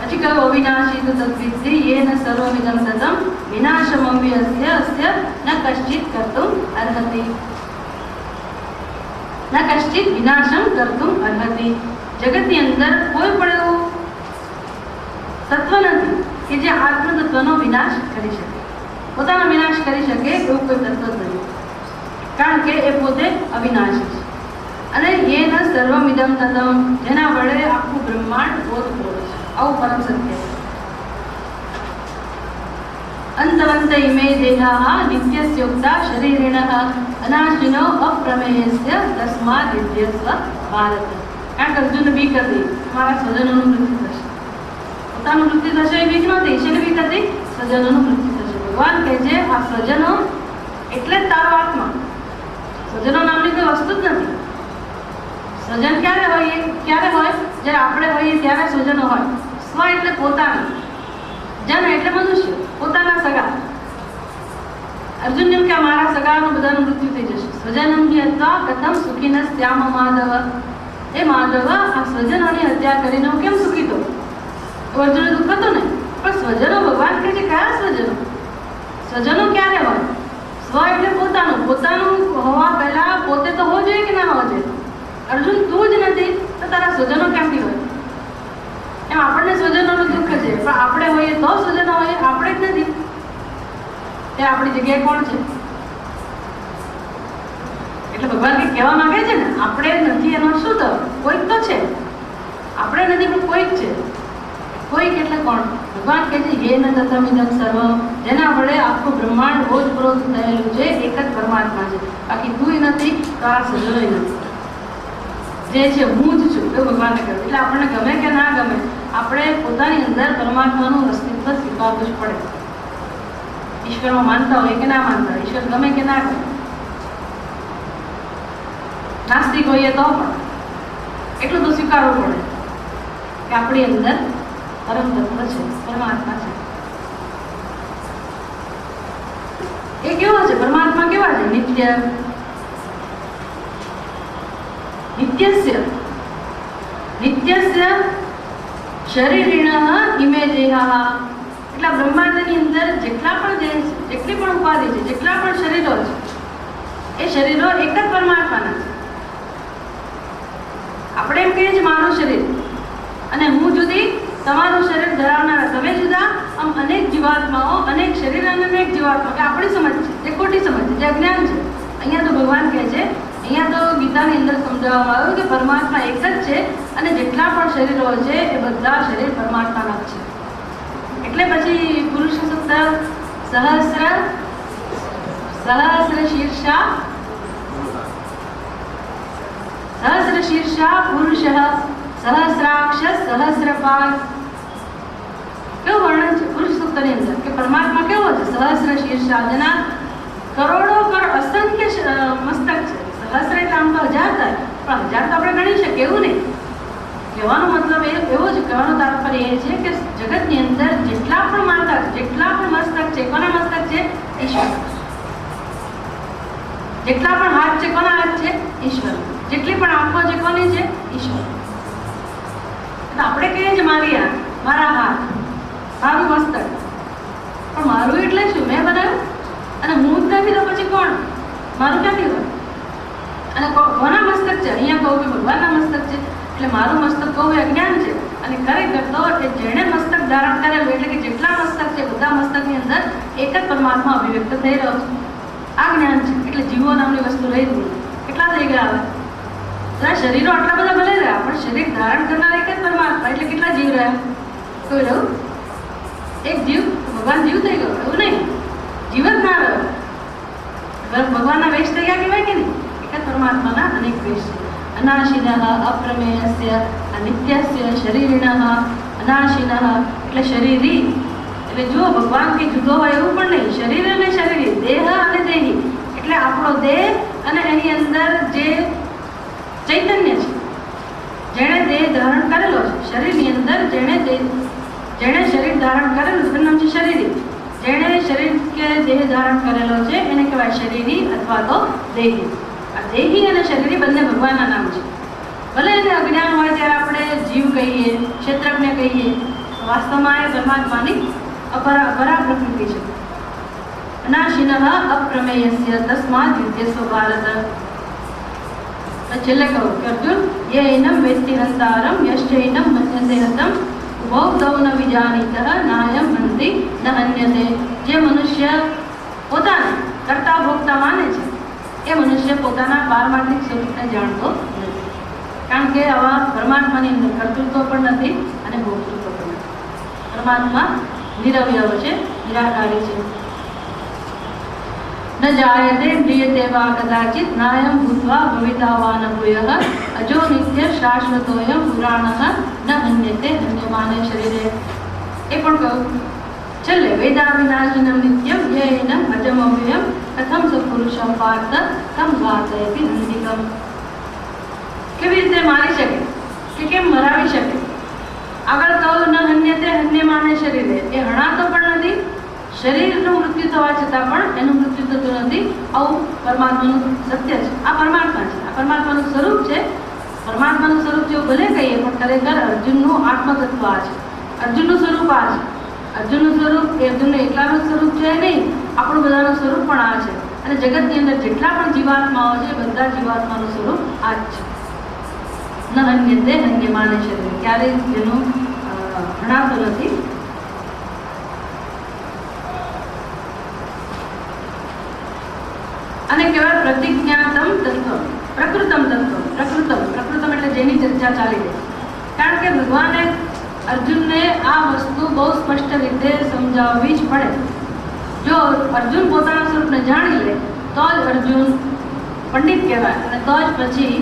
પછી કહ્યું અવિનાશી તો તદ્વિદ્ધિ યેન સર્વમિદં તતં વિનાશમં અસ્ય અસ્ય ન કશ્ચિત કર્તુમ અર્હતિ. ન કશ્ચિત વિનાશમ કર્તુમ અર્હતિ. જગતની અંદર કોઈ પણ એવું તત્વ નથી કે જે આત્મતત્વનો વિનાશ કરી શકે, પોતાનો વિનાશ કરી શકે એવું કોઈ તત્વ નથી. કારણ કે એ પોતે અવિનાશી છે. અને યેન સર્વમિદં તતં, જેના વડે આખું બ્રહ્માંડ ઓતપ્રોત છે. આવું પરમ સત્ય છે. અંતવંત ઇમે દેહાઃ નિત્યસ્યોક્તા શરીરિણઃ અનાશિનો અપ્રમેયસ્ય તસ્માદ્ વિદ્યસ્વ ભારત. કારણ કે અર્જુન બીક હતી, મારા સ્વજનોનું મૃત્યુ થશે. પોતાનું મૃત્યુ થશે એ બીક નહોતી, શેની બીક હતી? સ્વજનોનું મૃત્યુ થશે. ભગવાન કહે છે આ સ્વજનો એટલે જ તારો આત્મા. સ્વજનો નામની કોઈ વસ્તુ જ નથી. સ્વજન ક્યારે હોય? જ્યારે આપણે હોઈએ ત્યારે સ્વજનો હોય. સ્વ એટલે પોતાનું, જન એટલે મનુષ્ય, પોતાના સગા. અર્જુન એમ કે મારા સગાનું બધાનું મૃત્યુ થઈ જશે. સ્વજનમ હિ હત્વા કથમ સુખિનસ્ત્યામ માધવ. એ માધવ આ સ્વજનોની હત્યા કરીને હું કેમ સુખી થઉં? અર્જુનને દુઃખ હતું ને. પણ સ્વજનો, ભગવાન કહે છે કયા સ્વજનો? સ્વજનો ક્યારે હોય? સ્વ એટલે પોતાનું. પોતાનું હોવા પહેલા પોતે તો હોવું જોઈએ કે ના હોવા જોઈએ? અર્જુન તું જ નથી તો તારા સ્વજનો ક્યાંથી હોય? એમ આપણને સ્વજનોનું દુઃખ છે, પણ આપણે હોઈએ તો સ્વજનો હોઈએ, આપણે જ નથી. તે આપણી જગ્યાએ કોણ છે? એટલે ભગવાન કંઈક કહેવા માંગે છે ને, આપણે નથી એનો શું તો કોઈક તો છે. આપણે નથી પણ કોઈક છે. કોઈક એટલે કોણ? ભગવાન કહે છે યેન તતમિદં સર્વમ, જેના વડે આખું બ્રહ્માંડ ઓતપ્રોત થયેલું છે એક જ પરમાત્મા છે. બાકી તુંય નથી, તારા સ્વજનોય નથી. જે છે હું જ છું એવું ભગવાનને કહ્યું. એટલે આપણને ગમે કે ના ગમે, આપણે પોતાની અંદર પરમાત્માનું અસ્તિત્વ સ્વીકારવું જ પડે. ઈશ્વરમાં માનતા હોય કે ના માનતા હોય, ઈશ્વર ગમે કે ના ગમે, નાસ્તિક હોઈએ તો પણ એટલું તો સ્વીકારવું પડે કે આપણી અંદર પરમ તત્વ છે, પરમાત્મા છે. એ કેવો છે? પરમાત્મા કેવા છે? નિત્ય. નિત્યસ્ય શરીરિણઃ ઇમે દેહાઃ. એટલા બ્રહ્માંડની અંદર જેટલા પણ દેહ છે, જેટલી પણ ઉપાધિ છે, જેટલા પણ શરીરો છે, એ શરીરો એક જ પરમાત્માના છે. આપણે એમ કહીએ છીએ મારું શરીર અને હું જુદી, તમારું શરીર ધરાવનારા તમે જુદા. આમ અનેક જીવાત્માઓ, અનેક શરીર અને અનેક જીવાત્મા, કે આપણી સમજ છે જે ખોટી સમજ છે, જે અજ્ઞાન છે. અહીંયા તો ભગવાન કહે છે, અહીંયા તો ગીતાની અંદર સમજાવવામાં આવ્યું કે પરમાત્મા એક જ છે અને જેટલા પણ શરીરો છે એ બધા શરીર પરમાત્માના જ છે. એટલે પછી પુરુષ સૂક્ત સહસ્ર શીર્ષા પુરુષ સહસ્રાક્ષ સહસ્રપાદ કેવું વર્ણન છે પુરુષ સૂક્તની અંદર કે પરમાત્મા કેવો છે? સહસ્ર શીર્ષા, જેના કરોડો અસંખ્ય મસ્તક છે. સહસ્ર એટલે આમ તો 1000 થાય, પણ 1000 તો આપણે ગણી શકીએ એવું નહીં. કહેવાનો મતલબ એવો જ, કહેવાનો તાત્પર્ય એ છે કે જગતની અંદર જેટલા પણ માતા છે, જેટલા પણ મસ્તક છે, કોના મસ્તક છે? ઈશ્વર. જેટલા પણ હાથ છે કોના હાથ છે? ઈશ્વર. જેટલી પણ આંખો છે કોની છે? ઈશ્વર. તો આપણે કહીએ છીએ મારી આંખ, મારા હાથ, મારું મસ્તક. પણ મારું એટલે શું? મેં બનાવ્યું અને હું જ નથી તો પછી કોણ? મારું ક્યાંથી હોય? અને કોના મસ્તક છે? અહીંયા કહું કે ભગવાનના મસ્તક છે, એટલે મારું મસ્તક કહું એ અજ્ઞાન છે. અને ખરેખર તો એ જેણે મસ્તક ધારણ કરેલું, એટલે કે જેટલા મસ્તક છે બધા મસ્તકની અંદર એક જ પરમાત્મા અભિવ્યક્ત થઈ રહ્યો છે. આ જ્ઞાન છે. એટલે જીવો નામની વસ્તુ રહી જ નહીં. કેટલા થઈ ગયા હવે? શરીરો આટલા બધા ભલે રહ્યા, પણ શરીર ધારણ કરનાર એક જ પરમાત્મા. એટલે કેટલા જીવ રહ્યા? કોઈ રહ્યું? એક જીવ. ભગવાન જીવ થઈ ગયો એવું નહીં, જીવ જ ના રહ્યો. ભગવાનના વેશ થઈ ગયા કહેવાય કે નહીં? એક જ પરમાત્માના અનેક વેશ છે. અનાશિનઃ અપ્રમેયસ્ય અનિત્યસ્ય શરીરિણઃ. અનાશિનઃ એટલે શરીરી. એટલે જો ભગવાન કે જુદો હોય એવું પણ નહીં. શરીર અને શરીરી, દેહ અને દેહી. એટલે આપણો દેહ અને એની અંદર જે ચૈતન્ય છે, જેણે દેહ ધારણ કરેલો છે, શરીરની અંદર જેણે શરીર ધારણ કરેલું એનું નામ છે શરીરી. જેણે શરીર કે દેહ ધારણ કરેલો છે એને કહેવાય શરીરી અથવા તો દેહી. આ દેહી અને શરીરી બંને ભગવાનના નામ છે. ભલે એને અજ્ઞાન હોય ત્યારે આપણે જીવ કહીએ, ક્ષેત્રજ્ઞ કહીએ, વાસ્તવમાં એ પરમાત્માની અપરા પ્રકૃતિ છે. અનાશિનઃ અપ્રમેયસ્ય તસ્માદ યુધ્યસ્વ ભારત. છેલ્લે કહું કે અર્જુન યેનમ વેત્તિ હંતારમ યશ્ચૈનમ મન્યતે હતમ ઉભૌ તૌ ન વિજાનીતઃ નાયમ હંતિ ન હન્યતે. જે મનુષ્ય પોતાને કર્તા ભોગતા માને છે એ મનુષ્ય પોતાના પારમાર્થિક સ્વરૂપને જાણતો નથી. કારણ કે આવા પરમાત્માની અંદર કર્તૃત્વ પણ નથી અને ભોગતૃત્વ પણ નથી. પરમાત્મા નિરવયવ છે, નિરાકારી છે. ન જાયતે મ્રિયતે વા કદાચિત નાયમ ભૂત્વા ભવિતા વા ન ભૂયઃ અજો નિત્ય શાશ્વતોયમ પુરાણઃ ન હન્યતે હન્યમાને શરીરે. એ પણ કહું છેલ્લે વેદાવિનાશિનમ નિત્યમ યેનમ અજમવ્યયમ કથમ સ પુરુષમ પાર્થ તમ ઘાતયતિ નંદિકમ. કેવી રીતે મારી શકે કે કેમ મરાવી શકે? આગળ કહું ન હન્યતે હન્યમાને શરીરે. એ હણાતો પણ નથી, શરીરનું મૃત્યુ થવા છતાં પણ એનું મૃત્યુ થતું નથી. આવું પરમાત્માનું સત્ય છે. આ પરમાત્મા છે, આ પરમાત્માનું સ્વરૂપ છે. પરમાત્માનું સ્વરૂપ જેવું ભલે કહીએ પણ ખરેખર અર્જુનનું આત્મતત્વ આ છે, અર્જુનનું સ્વરૂપ આ છે. અર્જુનનું સ્વરૂપ એ અર્જુનનું એકલાનું સ્વરૂપ છે નહીં, આપણું બધાનું સ્વરૂપ પણ આ છે. અને જગતની અંદર જેટલા પણ જીવાત્માઓ છે બધા જીવાત્માનું સ્વરૂપ આ જ છે. ન હન્યતે હન્યમાને શરીર. ક્યારેય જેનું હણાતું નથી. અને કહેવાય પ્રતિજ્ઞાતમ તત્વ, પ્રકૃતમ તત્વ. પ્રકૃતમ એટલે જેની ચર્ચા ચાલી રહી. કારણ કે ભગવાને અર્જુનને આ વસ્તુ બહુ સ્પષ્ટ રીતે સમજાવવી જ પડે. જો અર્જુન પોતાના સ્વરૂપને જાણી લે તો જ અર્જુન પંડિત કહેવાય અને તો જ પછી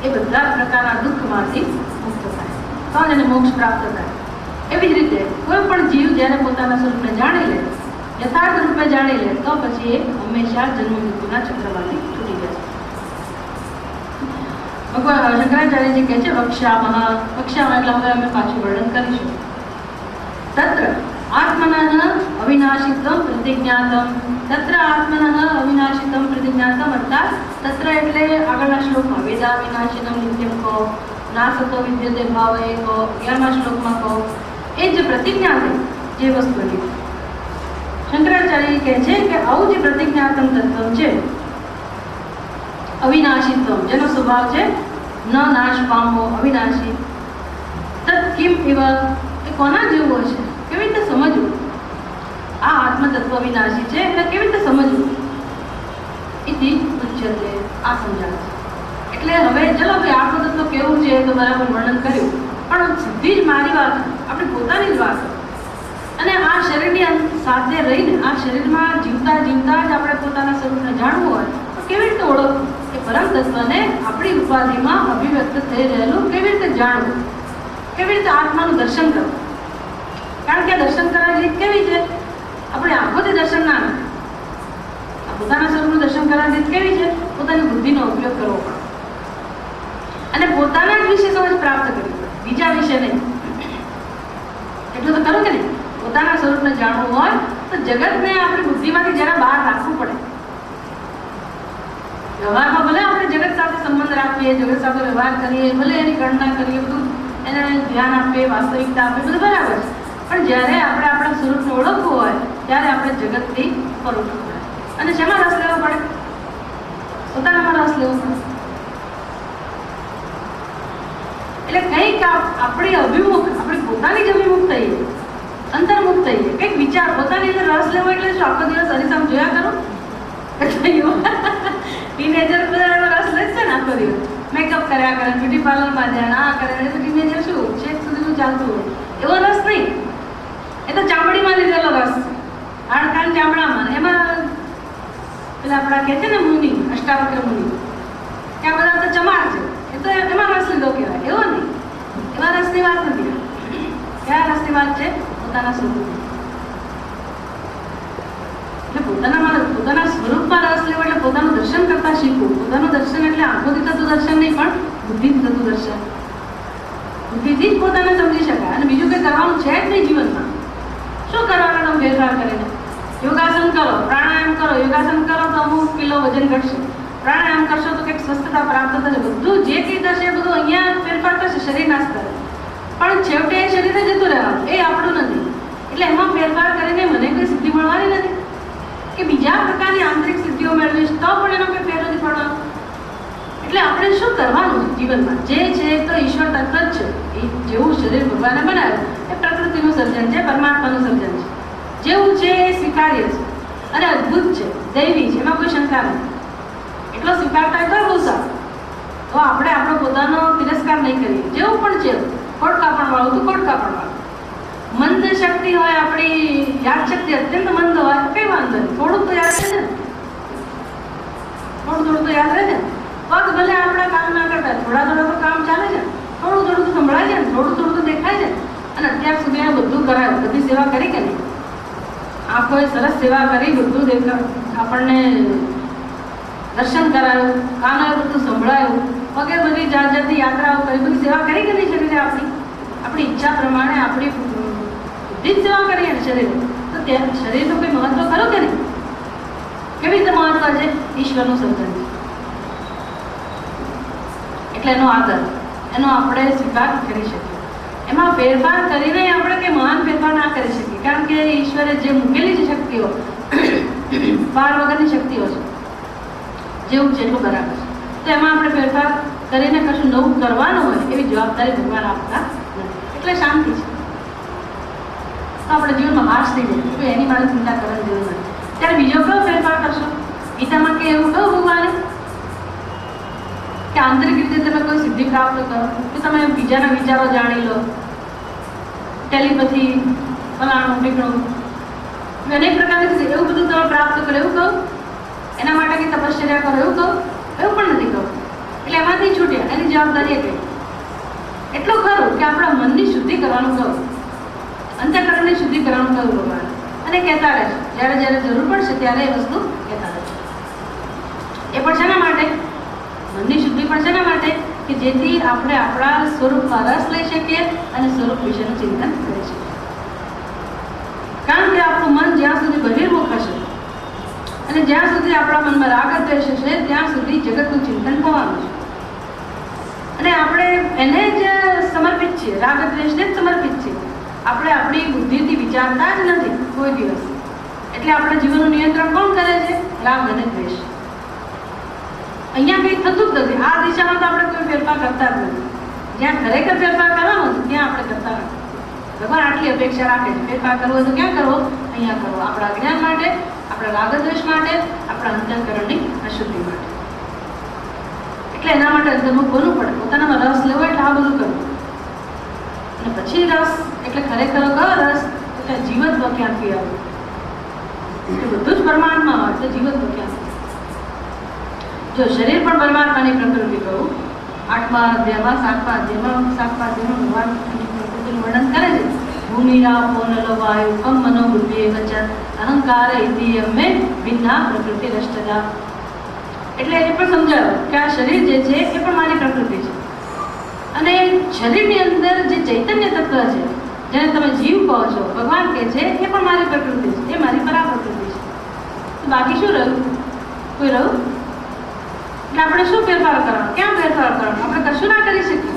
એ બધા પ્રકારના દુઃખમાંથી મુક્ત થાય, તો જ એને મોક્ષ પ્રાપ્ત થાય. એવી જ રીતે કોઈ પણ જીવ જ્યારે પોતાના સ્વરૂપને જાણી લે, યથાર્થ રૂપે જાણી લે તો પછી એ હંમેશા જન્મ મૃત્યુના ચક્રમાંથી છૂટી જશે. ભગવાન શંકરાચાર્યજી કહે છે વક્ષ્યામઃ એટલે હવે અમે પાછું વર્ણન કરીશું. તત્ર આત્મનઃ અવિનાશિત્વમ પ્રતિજ્ઞાતમ. તત્ર આત્મનઃ અવિનાશિત્વમ પ્રતિજ્ઞાતમ અર્થાત તત્ર એટલે આગળના શ્લોકમાં વેદાવિનાશિનમ નિત્યમ કહો, નાસતો વિદ્યતે ભાવે કહો, 11મા શ્લોકમાં કહો, એ જે પ્રતિજ્ઞા છે જે વસ્તુની શંકરાચાર્ય કહે છે કે આવું જે પ્રતિજ્ઞાતમ તત્વ છે અવિનાશિત્વ, જેનો સ્વભાવ છે ન નાશ પામવો, અવિનાશી. તત્ કિમ ઇવ, એ કોના જેવું હશે? કેવી રીતે સમજવું? આ આત્મતત્વ વિનાશી છે એટલે કેવી રીતે સમજવું? ઇતિ ઉચ્યતે, આ સમજાવે છે. એટલે હવે ચલો ભાઈ આત્મતત્વ કેવું છે તો બરાબર વર્ણન કર્યું, પણ સીધી જ મારી વાત, આપણી પોતાની જ વાત. અને આ શરીરની સાથે રહીને આ શરીરમાં જીવતા જીવતા જ આપણે પોતાના સ્વરૂપને જાણવું હોય તો કેવી રીતે ઓળખવું? એ પરમ તત્વને આપણી ઉપાધિમાં અભિવ્યક્ત થઈ રહેલું કેવી રીતે જાણવું? કેવી રીતે આત્માનું દર્શન કરવું? કારણ કે દર્શન કરવાની રીત કેવી છે? આપણે આંખોથી દર્શન ના થાય. પોતાના સ્વરૂપનું દર્શન કરવાની રીત કેવી છે? પોતાની બુદ્ધિનો ઉપયોગ કરવો પડે અને પોતાના જ વિશે સમજ પ્રાપ્ત કરવી પડે, બીજા વિશે નહીં. એટલું તો ખરું કે નહીં? પોતાના સ્વરૂપને જાણવું હોય તો જગતને આપણી બુદ્ધિમાંથી જરા બહાર રાખવું પડે. વ્યવહારમાં ભલે આપણે જગત સાથે સંબંધ રાખીએ, જગત સાથે વ્યવહાર કરીએ, ભલે એની ગણના કરીએ, બધું એને ધ્યાન આપીએ, વાસ્તવિકતા આપીએ, બધું બરાબર છે. પણ જ્યારે આપણે આપણા સ્વરૂપને ઓળખવું હોય ત્યારે આપણે જગતથી પર ઉઠવું પડે. અને શેમાં રસ લેવો પડે? પોતાનામાં રસ લેવો પડે. એટલે કંઈક આપણી અભિમુખ, આપણી પોતાની જ અભિમુખ થઈએ, અંતર્મુખ થઈએ. કંઈક વિચાર પોતાની અંદર રસ લેવો એટલે શું? આખો દિવસ હરીસામ જોયા કરો? ટીનેજર બધા રસ લે છે ને આખો દિવસ, મેકઅપ કર્યા કરે, બ્યુટી પાર્લરમાં જાય, આ કરે, એટલે ટીનેજર શું છેક સુધી ચાલતું હોય. એવો રસ નહીં, એ તો ચામડીમાં લીધેલો રસ છે, હાડકાન ચામડામાં. એમાં પેલા આપણા કહે છે ને મુનિ, અષ્ટાવક્ર મુનિ, ત્યાં બધા તો ચમાર છે, એ તો એમાં રસ લીધો કહેવાય. એવો નહીં, એવા રસની વાત નથી. કયા રસની વાત છે? પોતાના સ્વરૂપ. એટલે પોતાના સ્વરૂપમાં રસ લેવો એટલે પોતાનું દર્શન કરતા શીખવું. પોતાનું દર્શન એટલે આંખોથી થતું દર્શન નહીં, પણ બુદ્ધિથી થતું દર્શન. બુદ્ધિથી જ પોતાને સમજી શકાય. અને બીજું કંઈ કરવાનું છે જ નહીં જીવનમાં. શું કરવાનો તમે ફેરફાર કરીને? યોગાસન કરો, પ્રાણાયામ કરો. યોગાસન કરો તો અમુક કિલો વજન ઘટશે. પ્રાણાયામ કરશો તો કંઈક સ્વસ્થતા પ્રાપ્ત થશે. બધું જે કંઈ થશે એ બધું અહીંયા ફેરફાર થશે શરીરના સ્તરે. પણ છેવટે એ શરીરે જતું રહેવાનું, એ આપણું નથી. એટલે એમાં ફેરફાર કરીને મને કોઈ સિદ્ધિ મળવાની નથી કે બીજા પ્રકારની આંતરિક સિદ્ધિઓ મેળવીશ તો પણ એનો કોઈ ફેર નથી પડવાનો. એટલે આપણે શું કરવાનું છે જીવનમાં? જે છે તો ઈશ્વર તત્વ જ છે. એ જેવું શરીર ભગવાને બનાવ્યું એ પ્રકૃતિનું સર્જન છે, પરમાત્માનું સર્જન છે. જેવું છે એ સ્વીકાર્ય છે અને અદ્ભુત છે, દૈવી છે, એમાં કોઈ શંકા નથી. એટલો સ્વીકારતા હોય તો બહુ સારું. તો આપણે આપણો પોતાનો તિરસ્કાર નહીં કરીએ. જેવું પણ છે, ખોટકાપણ વાળું તો ખોટકાપણ વાળું. મંદ શક્તિ હોય, આપણી યાદ શક્તિ અત્યંત મંદ હોય તો કઈ વાંધો નહીં, થોડુંક તો યાદ રહે છે, થોડું તો યાદ રહે છે. પગ ભલે આપણા કામ ના કરતા, થોડા તો કામ ચાલે છે, થોડું તો સંભળાય છે, થોડું તો દેખાય છે. અને અત્યાર સુધી એને બધું કરાયું, બધી સેવા કરી કે નહીં? આંખોએ સરસ સેવા કરી, બધું આપણને દર્શન કરાયું, કાનોએ બધું સંભળાયું, પગે બધી જાત જાતની યાત્રાઓ કરી, બધી સેવા કરી કે નહીં શરીરે? આપણી ઈચ્છા પ્રમાણે આપણી બધી જ સેવા કરીએ ને શરીર, તો ત્યાં શરીરનું કોઈ મહત્વ ખરું કે નહીં? કેવી રીતે મહત્વ છે? ઈશ્વરનું સર્જન છે એટલે એનો આદર, એનો આપણે સ્વીકાર કરી શકીએ. એમાં ફેરફાર કરીને આપણે કંઈ મહાન ફેરફાર ના કરી શકીએ, કારણ કે ઈશ્વરે જે મૂકેલી છે શક્તિઓ પાર વગરની શક્તિઓ છે, જેવું છે એટલું બરાબર છે. તો એમાં આપણે ફેરફાર કરીને કશું નવું કરવાનું હોય એવી જવાબદારી ભગવાન આપતા નથી. એટલે શાંતિ છે. તો આપણે જીવનમાં હાશ થઈ જાય તો એની માટે ચિંતા કરવાની જરૂર નથી. ત્યારે બીજો કયો ફેરફાર કરશો? ગીતામાં કે એવું કહું ભગવાને કે આંતરિક રીતે તમે કોઈ સિદ્ધિ પ્રાપ્ત કરો, કે તમે બીજાના વિચારો જાણી લો, ટેલિપથી, ફલાણું ટીકણું, અનેક પ્રકારની એવું બધું તમે પ્રાપ્ત કરો એવું કહું? એના માટે કંઈ તપશ્ચર્યા કરો એવું કહું? એવું પણ નથી કહું. એટલે એમાંથી છૂટ્યા. એની જવાબદારી એ કઈ એટલું ખરું કે આપણા મનની શુદ્ધિ કરવાનું કહું, અંતઃકરણની શુદ્ધિ કરવાનું કહું ભગવાન. અને કહેતા રહેશે, જ્યારે જ્યારે જરૂર પડશે ત્યારે એ વસ્તુ કહેતા રહેશે. એ પણ શેના માટે? મનની શુદ્ધિ પણ શેના માટે? કે જેથી આપણે આપણા સ્વરૂપમાં રસ લઈ શકીએ અને સ્વરૂપ વિશેનું ચિંતન કરી શકીએ. કારણ કે આપણું મન જ્યાં સુધી બહિર્મુખ હશે અને જ્યાં સુધી આપણા મનમાં રાગ દ્વેષ હશે ત્યાં સુધી જગતનું ચિંતન થવાનું છે. અને આપણે એને જ સમર્પિત છીએ, રાગ દ્વેષને જ સમર્પિત છીએ. આપણે આપણી બુદ્ધિથી વિચારતા જ નથી કોઈ દિવસ. એટલે આપણા જીવનનું નિયંત્રણ કોણ કરે છે? રાગ અને દ્વેષ. અહીંયા કંઈ થતું જ નથી. આ દિશામાં તો આપણે કોઈ ફેરફાર કરતા જ નથી. જ્યાં ખરેખર ફેરફાર કરવાનો છે ત્યાં આપણે કરતા નથી. ભગવાન આટલી અપેક્ષા રાખે છે, ફેરફાર કરવો તો ક્યાં કરવો? અહીંયા કરવો. આપણા જ્ઞાન માટે, આપણા રાગ દ્વેષ માટે, આપણા અંતઃકરણની અશુદ્ધિ માટે. એટલે એના માટે અંતર્મુખ બનવું પડે. પોતાનામાં રસ લેવો એટલે આ બધું કરવું. અને પછી રસ એટલે ખરેખર કયો રસ? એટલે જીવત્વ ક્યાંથી આવે? બધું જ પરમાત્મા હોય તો જીવત્વ ક્યાંથી? જો શરીર પણ પરમાત્માની પ્રકૃતિ કહું, 8મા અધ્યાયમાં 7મા અધ્યાયમાં ભગવાન પ્રકૃતિનું વર્ણન કરે છે. ભૂમિરા પોનલો વાયુ કમ મનો બુદ્ધિ વચ અહંકાર ઇતિ અમે ભિન્ના પ્રકૃતિ રષ્ટજા. એટલે એ પણ સમજાવ્યું કે આ શરીર જે છે એ પણ મારી પ્રકૃતિ છે. અને શરીરની અંદર જે ચૈતન્ય તત્વ છે, જેને તમે જીવ કહો છો, ભગવાન કહે છે એ પણ મારી પ્રકૃતિ છે, એ મારી પરાપ્રકૃતિ છે. તો બાકી શું રહ્યું? કોઈ રહ્યું? એટલે આપણે શું ફેરફાર કરવાનો, ક્યાં ફેરફાર કરવાનો? આપણે કશું ના કરી શકીએ,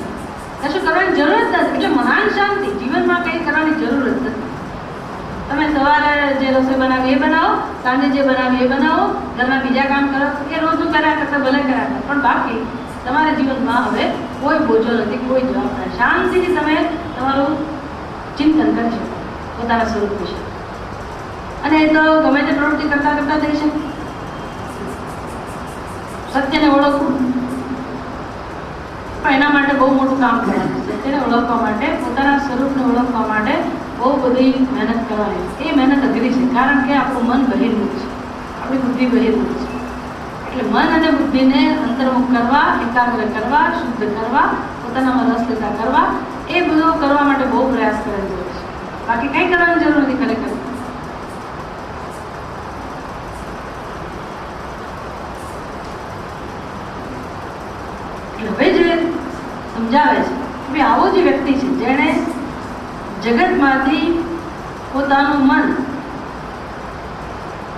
કશું કરવાની જરૂર જ નથી. એટલે મહાન શાંતિ, જીવનમાં કંઈ કરવાની જરૂર જ નથી. તમે સવારે જે રસોઈ બનાવી એ બનાવો, સાંજે જે બનાવી એ બનાવો, ઘરના બીજા કામ કરો, એ રોજનું કર્યા કરતાં ભલે કર્યા કરતા, પણ બાકી તમારા જીવનમાં હવે કોઈ બોજો નથી, કોઈ જવાબદારી. શાંતિથી તમે તમારું ચિંતન કરી શકો પોતાના સ્વરૂપ વિશે. અને એ તો ગમે તે પ્રવૃત્તિ કરતા કરતા થઈ શકે. સત્યને ઓળખવું પણ એના માટે બહુ મોટું કામ કરવાનું છે. સત્યને ઓળખવા માટે, પોતાના સ્વરૂપને ઓળખવા માટે બહુ બધી મહેનત કરવાની. એ મહેનત અઘરી છે, કારણ કે આપણું મન બહિર્મુખ છે, આપણી બુદ્ધિ બહિર્મુખ છે. એટલે મન અને બુદ્ધિને અંતર્મુખ કરવા, એકાગ્ર કરવા, શુદ્ધ કરવા, પોતાનામાં રસ લેતા કરવા, એ બધું કરવા માટે બહુ પ્રયાસ કરવાની જરૂર છે. બાકી કંઈ કરવાની જરૂર નથી ખરેખર. હવે જે સમજાવે છે કે આવો જે વ્યક્તિ છે જેણે જગતમાંથી પોતાનું મન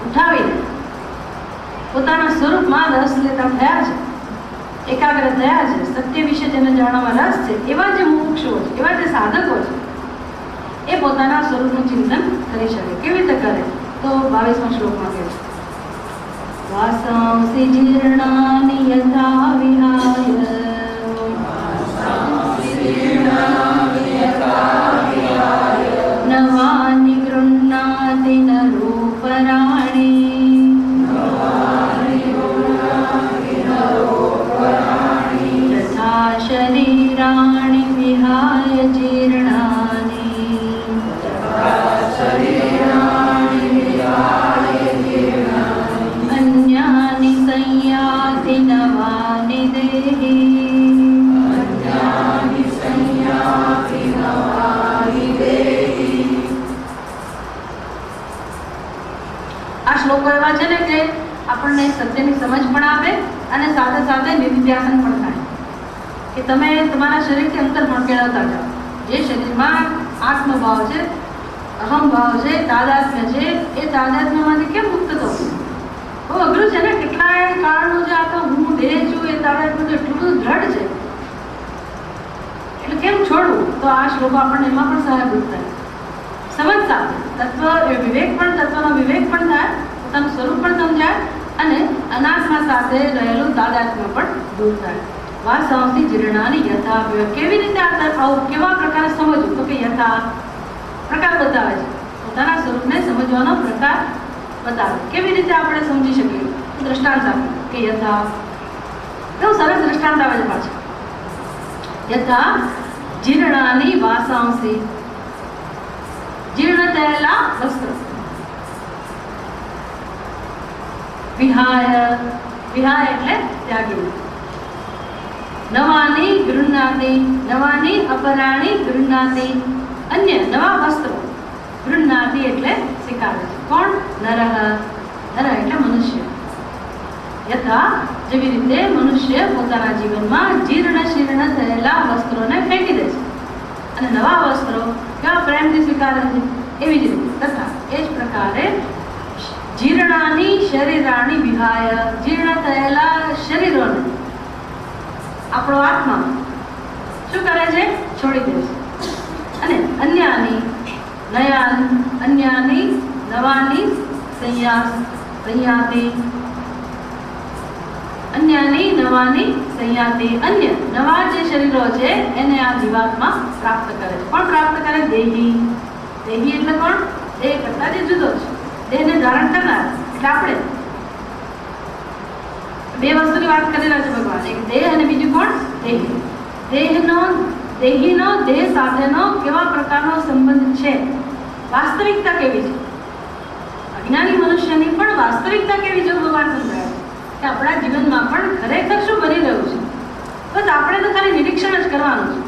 ઉઠાવીને પોતાના સ્વરૂપમાં રસ લેતા થયા છે, એકાગ્ર થયા છે, સત્ય વિશે જેને જાણવામાં રસ છે, એવા જે મુમુક્ષુઓ છે, એવા જે સાધકો છે, એ પોતાના સ્વરૂપનું ચિંતન કરી શકે. કેવી રીતે કરે? તો 22મા શ્લોકમાં કહે છે, વાસંસि જીર્ણાનિ યથા વિહાય નવાનિ ગૃહ્ણાતિ નરોપરાણિ તથા શરીરાણિ વિહાય જીર્ણાનિ અન્યાનિ સંયાતિ નવાનિ દેહી. આ શ્લોકો એવા છે ને કે આપણને સત્યની સમજ પણ આપે અને સાથે સાથે નિધિધ્યાસન પણ થાય કે તમે તમારા શરીરથી અંતર પણ કેળવતા જાઓ. જે શરીરમાં આત્મભાવ છે, અહમભાવ છે, તાદાત્મ્ય છે, એ તાદાત્મ્યમાંથી કેમ મુક્ત થવું? બહુ અઘરું છે ને. કેટલાય કાળનું જે આ તો હું દેહ છું એ તાદાત્મ્ય તો એટલું બધું દ્રઢ છે, એટલે કેમ છોડવું? તો આ શ્લોકો આપણને એમાં પણ સહાયભૂત થાય. સમજ સાથે તત્વ વિવેક પણ, તત્વનો વિવેક પણ થાય, પોતાનું સ્વરૂપ પણ સમજાય અને અનાત્મા સાથે રહેલું તાદાત્મ્ય પણ દૂર થાય. વાસંસि જીર્ણાનિ યથા વિહાય. કેવી રીતે આવું કેવા પ્રકારે સમજવું? તો કે યથા પ્રકાર બતાવે છે, પોતાના સ્વરૂપને સમજવાનો પ્રકાર બતાવે. કેવી રીતે આપણે સમજી શકીએ? દ્રષ્ટાંત આપે કે યથા. કેવું સરસ દ્રષ્ટાંત આવે છે પાછળ. યથા જીર્ણાનિ વાસંસि. જીર્ણ થયેલા વસ્ત્ર. વિહાય, વિહાય એટલે ત્યાગી. નવાની ગૃહ્ણાતિ, નવાની અપરાણી ગૃહ્ણાતિ. અન્ય નવા વસ્ત્રો. ગૃહ્ણાતિ એટલે સ્વીકારે છે. કોણ? નરઃ. નર એટલે મનુષ્ય. યથા જેવી રીતે મનુષ્ય પોતાના જીવનમાં જીર્ણ શીર્ણ થયેલા વસ્ત્રોને ફેંકી દે છે અને નવા વસ્ત્રો કેવા પ્રેમથી સ્વીકારે છે, એવી જ રીતે તથા એ જ પ્રકારે જીર્ણાની શરીરાણી વિહાય. જીર્ણ થયેલા શરીરોને આપણો આત્મા શું કરે છે? છોડી દે છે. અને અન્યાની અન્યાની નવાની સંયાતિ. અન્યાની નવાની સંયાતિ. અન્ય નવા જે શરીરો છે એને આ જીવાત્મા પ્રાપ્ત કરે છે. કોણ પ્રાપ્ત કરે? દેહી. દેહી એટલે કોણ? દેહ કરતા જે જુદો છે, દેહને ધારણ કરનાર એટલે આપણે. બે વસ્તુની વાત કરી રહ્યા છે ભગવાન, એક દેહ અને બીજું કોણ? દેહી. દેહીનો દેહ સાથેનો કેવા પ્રકારનો સંબંધ છે, વાસ્તવિકતા કેવી છે? અજ્ઞાની મનુષ્યની પણ વાસ્તવિકતા કેવી છે ભગવાન સમજાવે કે આપણા જીવનમાં પણ ખરેખર શું બની રહ્યું છે. બસ આપણે તો ખાલી નિરીક્ષણ જ કરવાનું છે,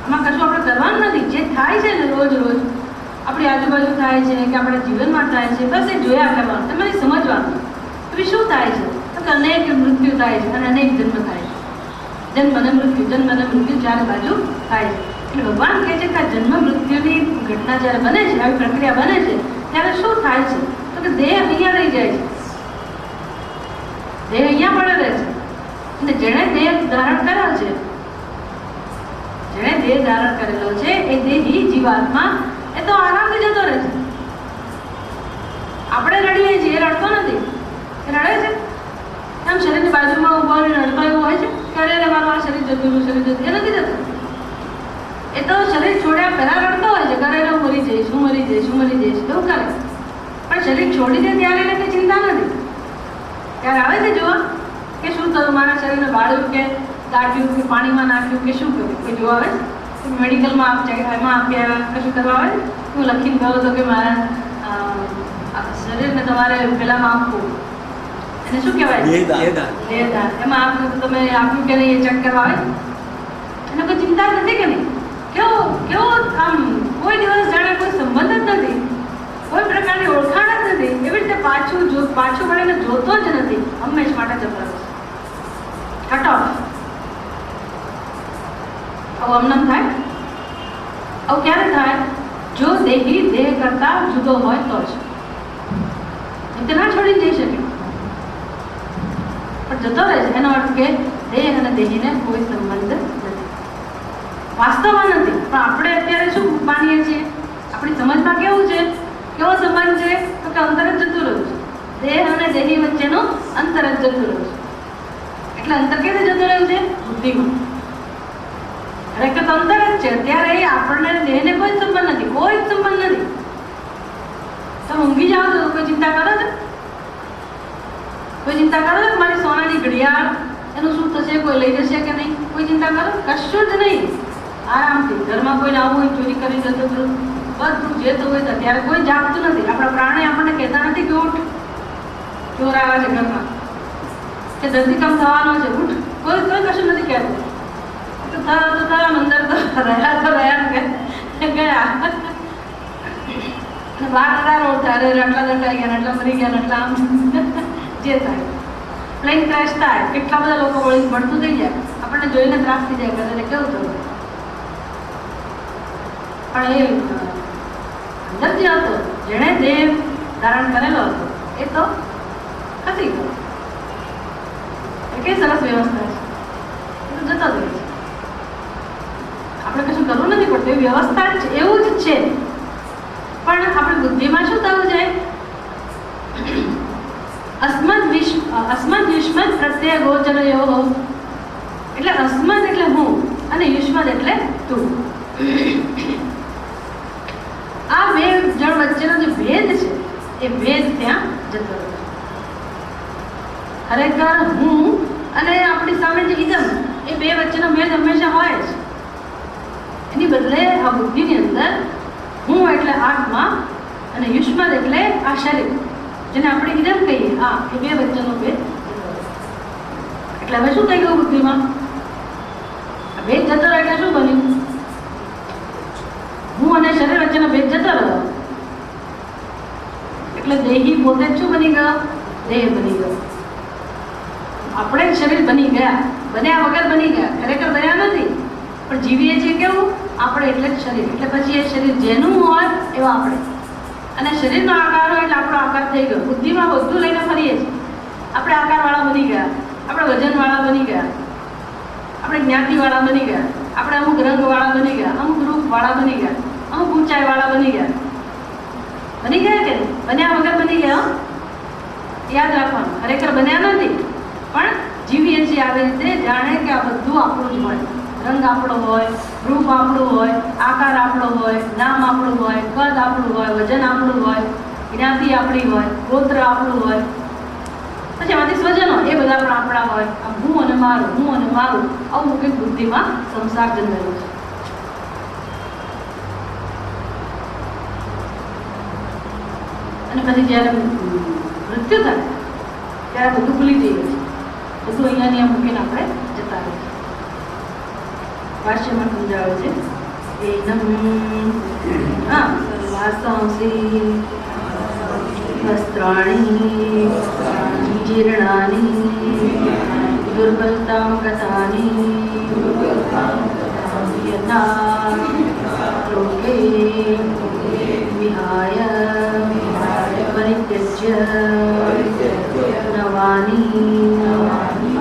આમાં કશું આપણે કરવાનું નથી. જે થાય છે ને રોજ રોજ આપણી આજુબાજુ થાય છે કે આપણા જીવનમાં થાય છે, બસ એ જોયા કરવાનું, તમારે સમજવાનું કે શું થાય છે. તો અનેક મૃત્યુ થાય છે અને અનેક જન્મ થાય છે. જન્મ અને મૃત્યુ ચારે બાજુ થાય છે. એટલે ભગવાન કહે છે કે આ જન્મ મૃત્યુની ઘટના જ્યારે બને છે, આવી પ્રક્રિયા બને છે, ત્યારે શું થાય છે? તો કે દેહ અહીંયા રહી જાય છે, દેહ અહીંયા પડે રહે છે અને જેણે દેહ ધારણ કર્યો છે, જેણે દેહ ધારણ કરેલો છે એ દેહી જીવાત્મા એ તો આરામથી જતો રહે છે. આપણે રડીએ છીએ, એ રડતો નથી. એ રડે છે આમ શરીરની બાજુમાં ઉભો રહીને રડતો એવું હોય છે કે અરે મારું આ શરીર જતું રહ્યું, શરીર જતું, એ નથી જતું. એ તો શરીર છોડ્યા પહેલા રડતો હોય છે કે અરે હું મરી જઈશ, હું મરી જઈશ, હું મરી જઈશ, એવું કરે. પણ શરીર છોડી દે ત્યારે એને કંઈ ચિંતા નથી. ત્યારે આવે છે જોવા કે શું થયું, મારા શરીરને બાળ્યું કે દાટ્યું કે પાણીમાં નાખ્યું કે શું કર્યું, કોઈ જોવા આવે છે? મેડિકલમાં એમાં આપ્યા કશું કરવા આવે? હું લખીને ગયો હતો કે મારા શરીરને તમારે પેલામાં આપવું, એને શું કહેવાય? દેહદાન. દેહદાન. એમાં આપ્યું તો તમે આપ્યું કે નહીં એ ચેક કરવા આવે. એને કોઈ ચિંતા નથી કે નહીં. કેવો કેવો આમ કોઈ દિવસ જાણે કોઈ સંબંધ જ નથી, કોઈ પ્રકારની ઓળખાણ જ નથી. એવી રીતે પાછું વળીને જોતો જ નથી, હંમેશ માટે જતો રહે છે. Cut off. આવું અમનમ થાય? આવું ક્યારે થાય? જો દેહી દેહ કરતા જુદો હોય તો જ. એ ના છોડી જઈ શકે, પણ જતો રહે છે. એનો અર્થ કે દેહ અને દેહીને કોઈ સંબંધ નથી, વાસ્તવમાં નથી. પણ આપણે અત્યારે શું માનીએ છીએ? આપણી સમજમાં કેવું છે? કેવો સંબંધ છે? તો કે અંતર જ જતું રહ્યું છે. દેહ અને દેહી વચ્ચેનું અંતર જ જતું રહ્યું છે. એટલે અંતર કેવી રીતે જતું રહ્યું છે? બુદ્ધિમાં. ખરેખર તો અંતર જ છે. અત્યારે આપણને દેહને કોઈ જ સંબંધ નથી, કોઈ જ સંબંધ નથી. તમે ઊંઘી જાઓ તો કોઈ ચિંતા કરો છો? કોઈ ચિંતા કરો છો મારી સોનાની ઘડિયાળ એનું શું થશે, કોઈ લઈ જશે કે નહીં? કોઈ ચિંતા કરો? કશું જ નહીં. આરામથી ઘરમાં કોઈને આવું હોય, ચોરી કરી જતો બધું જે તો હોય. ત્યારે કોઈ જાગતું નથી. આપણા પ્રાણે આપણને કહેતા નથી કે ઉઠ, ચોર આવે છે ઘરમાં, કે ધરતીકામ થવાનો છે, ઉઠ. કોઈ કશું નથી કહેતું. તો થયો અંદર તો રહ્યા ગયા. બહાર હરારો થાય, આટલા દટાઈ ગયા, આટલા મરી ગયા, આટલા આમ જે થાય. પ્લેન ક્રેશ થાય, કેટલા બધા લોકો મળતું થઈ જાય, આપણને જોઈને ત્રાસ થઈ જાય, એટલે કેવું થયું. પણ એ અંદર જે હતો, જેણે દેહ ધારણ કરેલો હતો, એ તો ખસી ગયો. એ કઈ સરસ વ્યવસ્થા છે, એ તો જતો જ રહે છે. આપણે કશું કરવું નથી પડતું, એ વ્યવસ્થા જ એવું જ છે. પણ આપણી બુદ્ધિમાં શું થવું જાય? અસ્મદ યુષ્મદ પ્રત્યય ગોચરયો. એટલે અસ્મદ એટલે હું અને યુષ્મદ એટલે તું. આ બે જણ વચ્ચેનો જે ભેદ છે એ ભેદ ત્યાં જતો રહ્યો. ખરેખર હું અને આપણી સામે જે ઇદમ, એ બે વચ્ચેનો ભેદ હંમેશા હોય જ. એની બદલે આ બુદ્ધિની અંદર હું એટલે આત્મા અને યુષ્મદ એટલે આ શરીર, જેને આપણે ઇદમ કહીએ, એ બે વચ્ચેનો ભેદ. એટલે હવે શું થઈ ગયું બુદ્ધિમાં? ભેદ જતો રહ્યો એટલે શું બન્યું? હું અને શરીર વચ્ચેનો ભેદ જતો રહ્યો. એટલે દેહી પોતે જ શું બની ગયો? દેહ બની ગયો. આપણે જ શરીર બની ગયા, બન્યા વગર બની ગયા. ખરેખર બન્યા નથી, પણ જીવીએ છીએ કેવું? આપણે એટલે જ શરીર. એટલે પછી એ શરીર જેનું હોય એવા આપણે. અને શરીરનો આકાર હોય એટલે આપણો આકાર થઈ ગયો. બુદ્ધિમાં બધું લઈને ફરીએ છીએ. આપણે આકારવાળા બની ગયા, આપણે વજનવાળા બની ગયા, આપણે જ્ઞાતિવાળા બની ગયા, આપણે અમુક રંગવાળા બની ગયા, અમુક રૂપવાળા બની ગયા, અમુક ઊંચાઈવાળા બની ગયા. બની ગયા કે નહીં? બન્યા વગર બની ગયા. યાદ રાખવાનું, ખરેખર બન્યા નથી, પણ જીવીએ છીએ આવી રીતે, જાણે કે આ બધું આપણું જ હોય. રંગ આપણો હોય, રૂપ આપણું હોય, આકાર આપણો હોય, નામ આપણું હોય, કદ આપણું હોય, વજન આપણું હોય, જ્ઞાતિ આપણી હોય, ગોત્ર આપણું હોય, પછી એમાંથી સ્વજનો એ બધા પણ આપણા હોય. આમ હું અને મારું, હું અને મારું, આવું કંઈક બુદ્ધિમાં સંસાર જન્મેલો છે. અને પછી જ્યારે મૃત્યુ થાય ત્યારે બધું ભૂલી જઈએ છીએ. બધું અહીંયા મૂકીને આપણે જતા રહીએ છીએ. ભાષ્યમાં સમજાવે છે સર્વાસાંસી વસ્ત્રાણી જીર્ણાની દુર્બલતામ કથાની યથા લોકે વિહાય પરિત્યજ્ય નવાની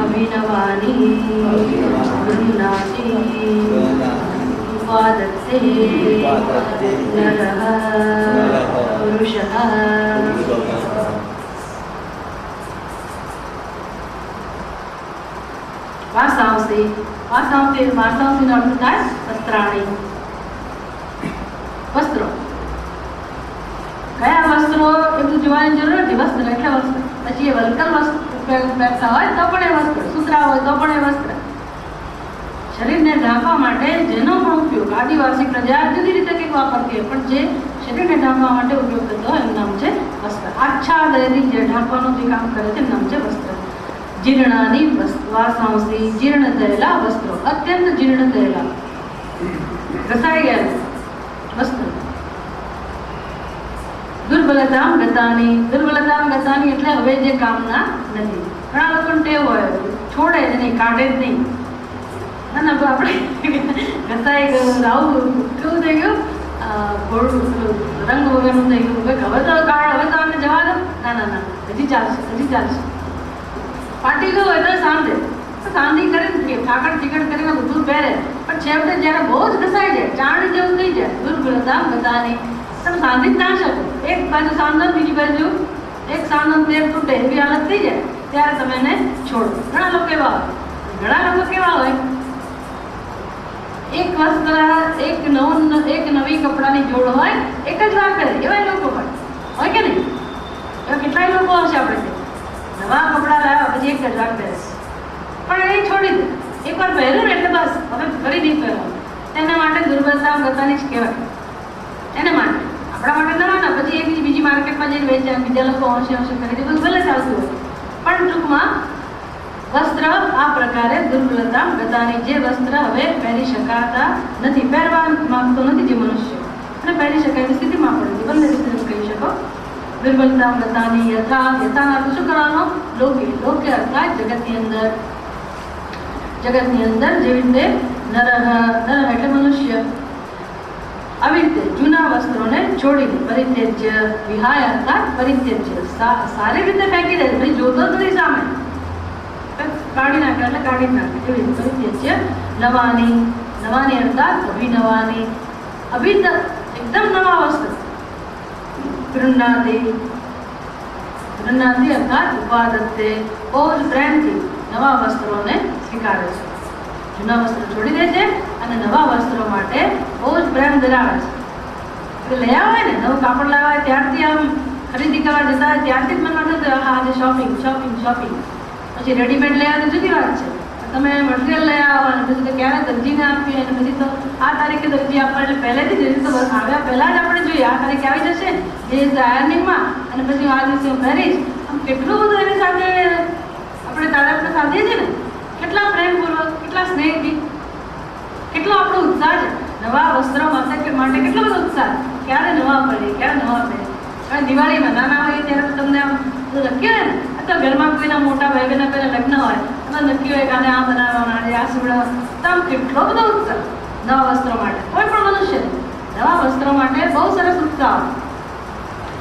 અભિનવાની उपादत्ते उपादत्ते नरः नरः पुरुषः વાસાંસી વાસાંસીનો અર્થ થાય વસ્ત્રાણી વસ્ત્રો કયા વસ્ત્રો એ બધું જોવાની જરૂર નથી વસ્ત્ર એટલે વસ્ત્ર પછી એ વલ્કલ વસ્ત્ર પહેરતા હોય તો પણ એ વસ્ત્ર સુતરા હોય તો પણ એ વસ્ત્ર શરીરને ઢાંકવા માટે જેનો પણ ઉપયોગ આદિવાસી પ્રજા જુદી રીતે કંઈક વાપરતી હોય પણ જે શરીરને ઢાંકવા માટે ઉપયોગ થતો હોય એનું નામ છે વસ્ત્ર આચ્છાદયથી જે ઢાંકવાનું જે કામ કરે છે એનું નામ છે વસ્ત્ર જીર્ણાની વાસાંસી જીર્ણ થયેલા વસ્ત્રો અત્યંત જીર્ણ થયેલા ઘસાઈ ગયા વસ્ત્રો દુર્બલતામ ગતાની એટલે હવે જે કામના નથી ઘણા લોકોને ટેવ હોય છોડે જ નહીં કાઢે જ નહીં ના ના આપણે ઘસાઈ ગયું આવું કેવું થઈ ગયું ઘોડું રંગ વગરનું થઈ ગયું હવે તો કાઢ હવે તો આને જવા દો ના હજી ચાલશે પાટી ગયું હોય તો સાંધી કરીને ઠાકર ઠીકડ કરીને બધું પહેરે પણ છેવટે જ્યારે બહુ જ ઘસાઈ જાય ચાણ જેવું થઈ જાય દુર્બલતામ ગતાની તમે સાંધી જ ના શકો એક બાજુ સાંધો બીજી બાજુ એક સાંધો તેર તૂટે એવી હાલત થઈ જાય ત્યારે તમે એને છોડો ઘણા લોકો કેવા હોય એક વસ્ત્ર એક નવી કપડાની જોડ હોય એક જ વાર કરે એવા લોકો હોય કે નહીં એવા કેટલાય લોકો હશે આપણે નવા કપડાં લાવ્યા પછી એક જ વાર પહેરે પણ એ છોડી દે એકવાર પહેર્યું ને એટલે બસ હવે ફરી નહીં પહેરવાનું તેના માટે દુર્બલતા ગતાની જ કહેવાય એને માટે આપણા માટે નવાના પછી એક બીજી માર્કેટમાં જઈને વેચાય બીજા લોકો હોશે કરી દે બધું ભલે ચાલતું હોય પણ ટૂંકમાં વસ્ત્ર આ પ્રકારે દુર્બલતા ગતાની જે વસ્ત્ર હવે પહેરી શકાતા નથી પહેરવા માંગતો નથી જે મનુષ્ય અને પહેરી શકાય એવી સ્થિતિમાં પડે છે બંને રીતે કહી શકો દુર્બલતા ગતાની યથાનો અર્થ શું કરવાનો લોકે અર્થાત જગતની અંદર જેવી રીતે નર એટલે મનુષ્ય આવી રીતે જૂના વસ્ત્રોને છોડીને પરિત્યજ્ય વિહાય અર્થાત પરિત્યજ્ય સારી રીતે ફેંકી દે ભાઈ જોતો જ નથી સામે કાઢી નાખે એટલે કાઢી નાખે એવી રીતે પરિત્યજ્ય નવાની અર્થાત અભિનવાની એકદમ નવા વસ્ત્ર ગૃહ્ણાતિ અર્થાત ઉપાદત્તે બહુ જ પ્રેમથી નવા વસ્ત્રોને સ્વીકારે છે જૂના વસ્ત્રો છોડી દે છે અને નવા વસ્ત્રો માટે બહુ જ પ્રેમ ધરાવે છે એટલે લઈ આવે ને નવું કાપડ લાવવા હોય ત્યારથી આમ ખરીદી કરવા જતા હોય ત્યારથી જ મનમાં થતું હા આજે શોપિંગ પછી રેડીમેડ લઈ આવે તો જુદી વાત છે તમે મટીરિયલ લઈ આવો અને પછી તો ક્યારે દરજીને આપીએ અને પછી તો આ તારીખે દરજી આપવા એટલે પહેલેથી જ તો બસ આવ્યા પહેલાં જ આપણે જોઈએ આ તારીખે આવી જશે જે આયર્નિંગમાં અને પછી આ દિવસે હું પહેરીશ આમ કેટલું બધું એની સાથે આપણે તારીખને સાધીએ છીએ ને કેટલા પ્રેમપૂર્વક કેટલા સ્નેહથી કેટલો આપણો ઉત્સાહ છે નવા વસ્ત્રો માટે કેટલો બધો ઉત્સાહ ક્યારે નવા પહેરે કારણ દિવાળીમાં નાના હોય ત્યારે તમને આમ નક્કી હોય ને અથવા ઘરમાં કોઈના મોટા ભાઈ બહેનના કોઈના લગ્ન હોય એમાં નક્કી હોય કે આને આ બનાવવાના આજે આ સીવડાવવા તો આમ કેટલો બધો ઉત્સાહ નવા વસ્ત્રો માટે કોઈ પણ મનુષ્ય નવા વસ્ત્રો માટે બહુ સરસ ઉત્સાહ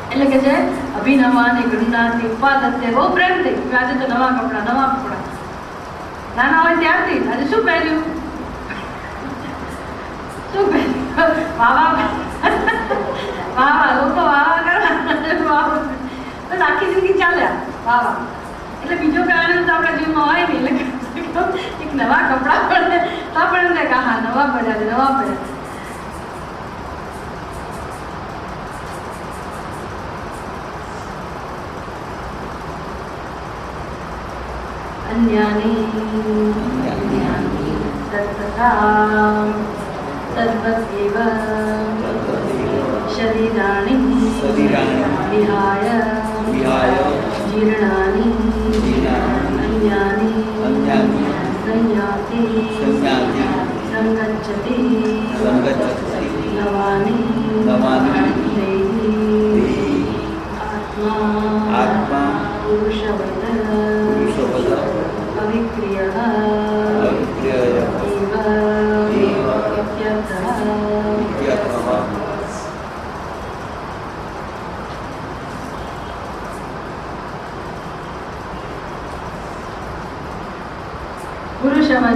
એટલે કે છે અભિનવાની ગૃહ્ણાથી ઉપાદત્તે બહુ પ્રેમથી આજે તો નવા કપડાં નાના હોય ત્યારથી આજે શું પહેર્યું વાવા લોકો વાવા કરવા બસ આખી જિંદગી ચાલ્યા વાવા એટલે બીજો કારણ તો આપણા જીવનમાં હોય નહીં એટલે એક નવા કપડાં પડે તો પણ એમને કહા હા નવા પડ્યા अन्यानि तत्तथा तद्वदेव शरीराणि विहाय जीर्णानि अन्यानि संयाति संगच्छति नवानि देहि आत्मा पुरुषवत् अविक्रियः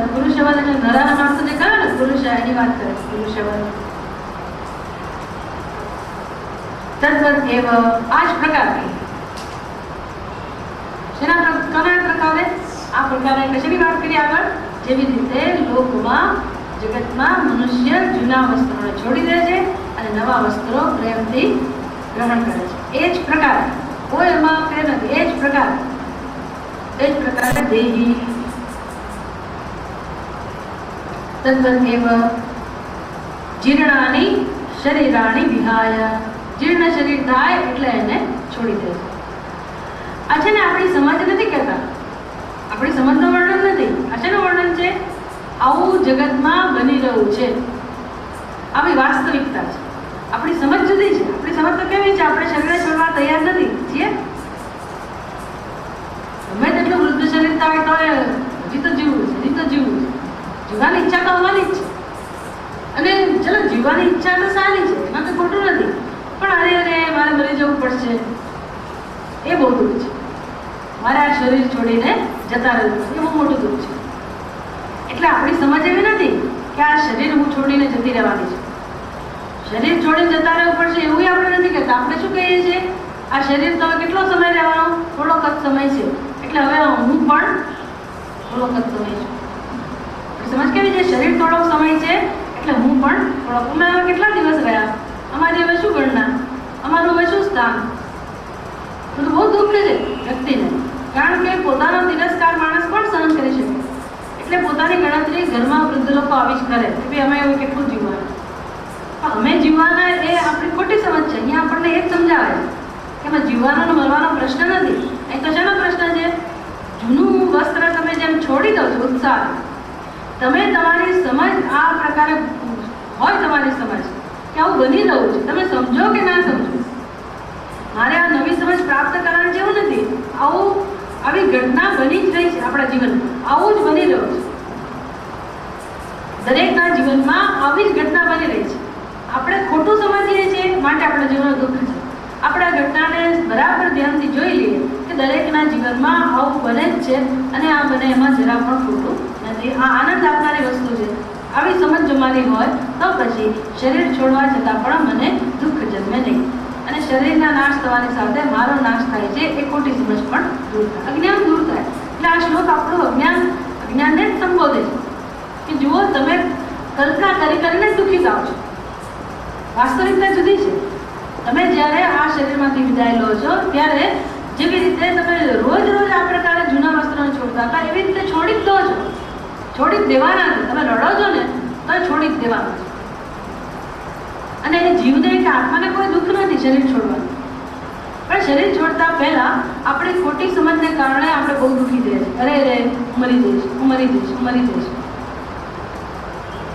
પુરુષવદ એટલે નરાના માણસો જે કહે ને પુરુષ એની વાત કરે છે મનુષ્યવર્ગ. તદ્વત એવ આ જ પ્રકારની કયા પ્રકારે આ પ્રકારે કશાની વાત કરી આગળ? જેવી રીતે લોકમાં જગતમાં મનુષ્ય જૂના વસ્ત્રોને છોડી દે છે અને નવા વસ્ત્રો પ્રેમથી ગ્રહણ કરે છે, એ જ પ્રકાર, કોઈ એમાં ફેર નથી, એ જ પ્રકારે દેહી તદ્વત એવ જીર્ણાની શરીરાણી વિહાય. જીર્ણ શરીર થાય એટલે એને છોડી દે છે. આ છે ને આપણી સમજ નથી કહેતા, આપણી સમજનું વર્ણન નથી, આ શેનું વર્ણન છે? આવું જગતમાં બની રહ્યું છે, આવી વાસ્તવિકતા છે. આપણી સમજ જુદી છે. આપણી સમજ તો કેવી છે? આપણે શરીરને છોડવા તૈયાર નથી છીએ. ગમે તેટલું વૃદ્ધ શરીર થાય તો હજી તો જીવવું છે, હજી તો જીવવું છે. જીવવાની ઈચ્છા તો હોવાની જ છે. અને ચલો જીવવાની ઈચ્છા તો સારી છે, એમાં તો ખોટું નથી, પણ અરે મારે મરી જવું પડશે એ બહુ દુઃખ છે. મારે આ શરીર છોડીને જતા રહેવું એ બહુ મોટું દુઃખ છે. એટલે આપણી સમજ એવી નથી કે આ શરીર હું છોડીને જતી રહેવાની છે, શરીર છોડીને જતા રહેવું પડશે એવું આપણે નથી કહેતા. આપણે શું કહીએ છીએ? આ શરીર તો કેટલો સમય રહેવાનો? થોડોક જ સમય છે, એટલે હવે હું પણ થોડોક જ સમય છું. સમજ કેવી છે? શરીર થોડોક સમય છે એટલે હું પણ થોડોક. અમે હવે કેટલા દિવસ રહ્યા, અમારી હવે શું ગણના, અમારું હવે શું સ્થાન? બધું બહુ દુઃખ છે વ્યક્તિને, કારણ કે પોતાનો તિરસ્કાર માણસ પણ સહન કરી શકે, એટલે પોતાની ગણતરી ઘરમાં વૃદ્ધ લોકો આવી જ કરે કે ભાઈ અમે એવું કેટલું જીવવાનું. અમે જીવવાના એ આપણી ખોટી સમજ છે. અહીંયા આપણને એ જ સમજાવે છે કે જીવવાનો અને મરવાનો પ્રશ્ન નથી. અહીં તો શેનો પ્રશ્ન છે? જૂનું વસ્ત્ર તમે જેમ છોડી દો છો ઉત્સાહ, તમે તમારી સમજ આ પ્રકારે હોય, તમારી સમજ કે આવું બની રહ્યું છે, તમે સમજો કે ના સમજો. મારે આ નવી સમજ પ્રાપ્ત કરવાની જેવું નથી. આવી ઘટના બની જ રહી છે આપણા જીવનમાં, આવું જ બની રહ્યું છે. દરેકના જીવનમાં આવી જ ઘટના બની રહી છે. આપણે ખોટું સમજીએ છીએ માટે આપણા જીવનનું દુઃખ છે. આપણે આ ઘટનાને બરાબર ધ્યાનથી જોઈ લઈએ કે દરેકના જીવનમાં આવું બને જ છે અને આ બને એમાં જરા પણ ખોટું નથી. આ આનંદ આપનારી વસ્તુ છે. આવી સમજ જો મારી હોય તો પછી શરીર છોડવા છતાં પણ મને દુઃખ જન્મે નહીં, અને શરીરના નાશ થવાની સાથે મારો નાશ થાય છે એ ખોટી સમજ પણ દૂર થાય, અજ્ઞાન દૂર થાય. એટલે આ શ્લોક આપણું અજ્ઞાનને જ સંબોધે છે કે જુઓ, તમે કલ્પના કરીને દુઃખી થાવ છો, વાસ્તવિકતા જુદી છે. તમે જ્યારે આ શરીરમાંથી વિદાય લો છો ત્યારે જેવી રીતે તમે રોજ આ પ્રકારે જૂના વસ્ત્રોને છોડતા હતા એવી રીતે છોડી જ દો છો, છોડી જ દેવાના છે. તમે રડો છો ને તો છોડી જ દેવાના છે. અને એ જીવને કે આત્માને કોઈ દુઃખ નથી શરીર છોડવાનું, પણ શરીર છોડતા પહેલા આપણી ખોટી સમજને કારણે આપણે બહુ દુઃખી થઈએ છીએ. અરે હું મરી જઈશ, હું મરી જઈશ, હું મરી જઈશ.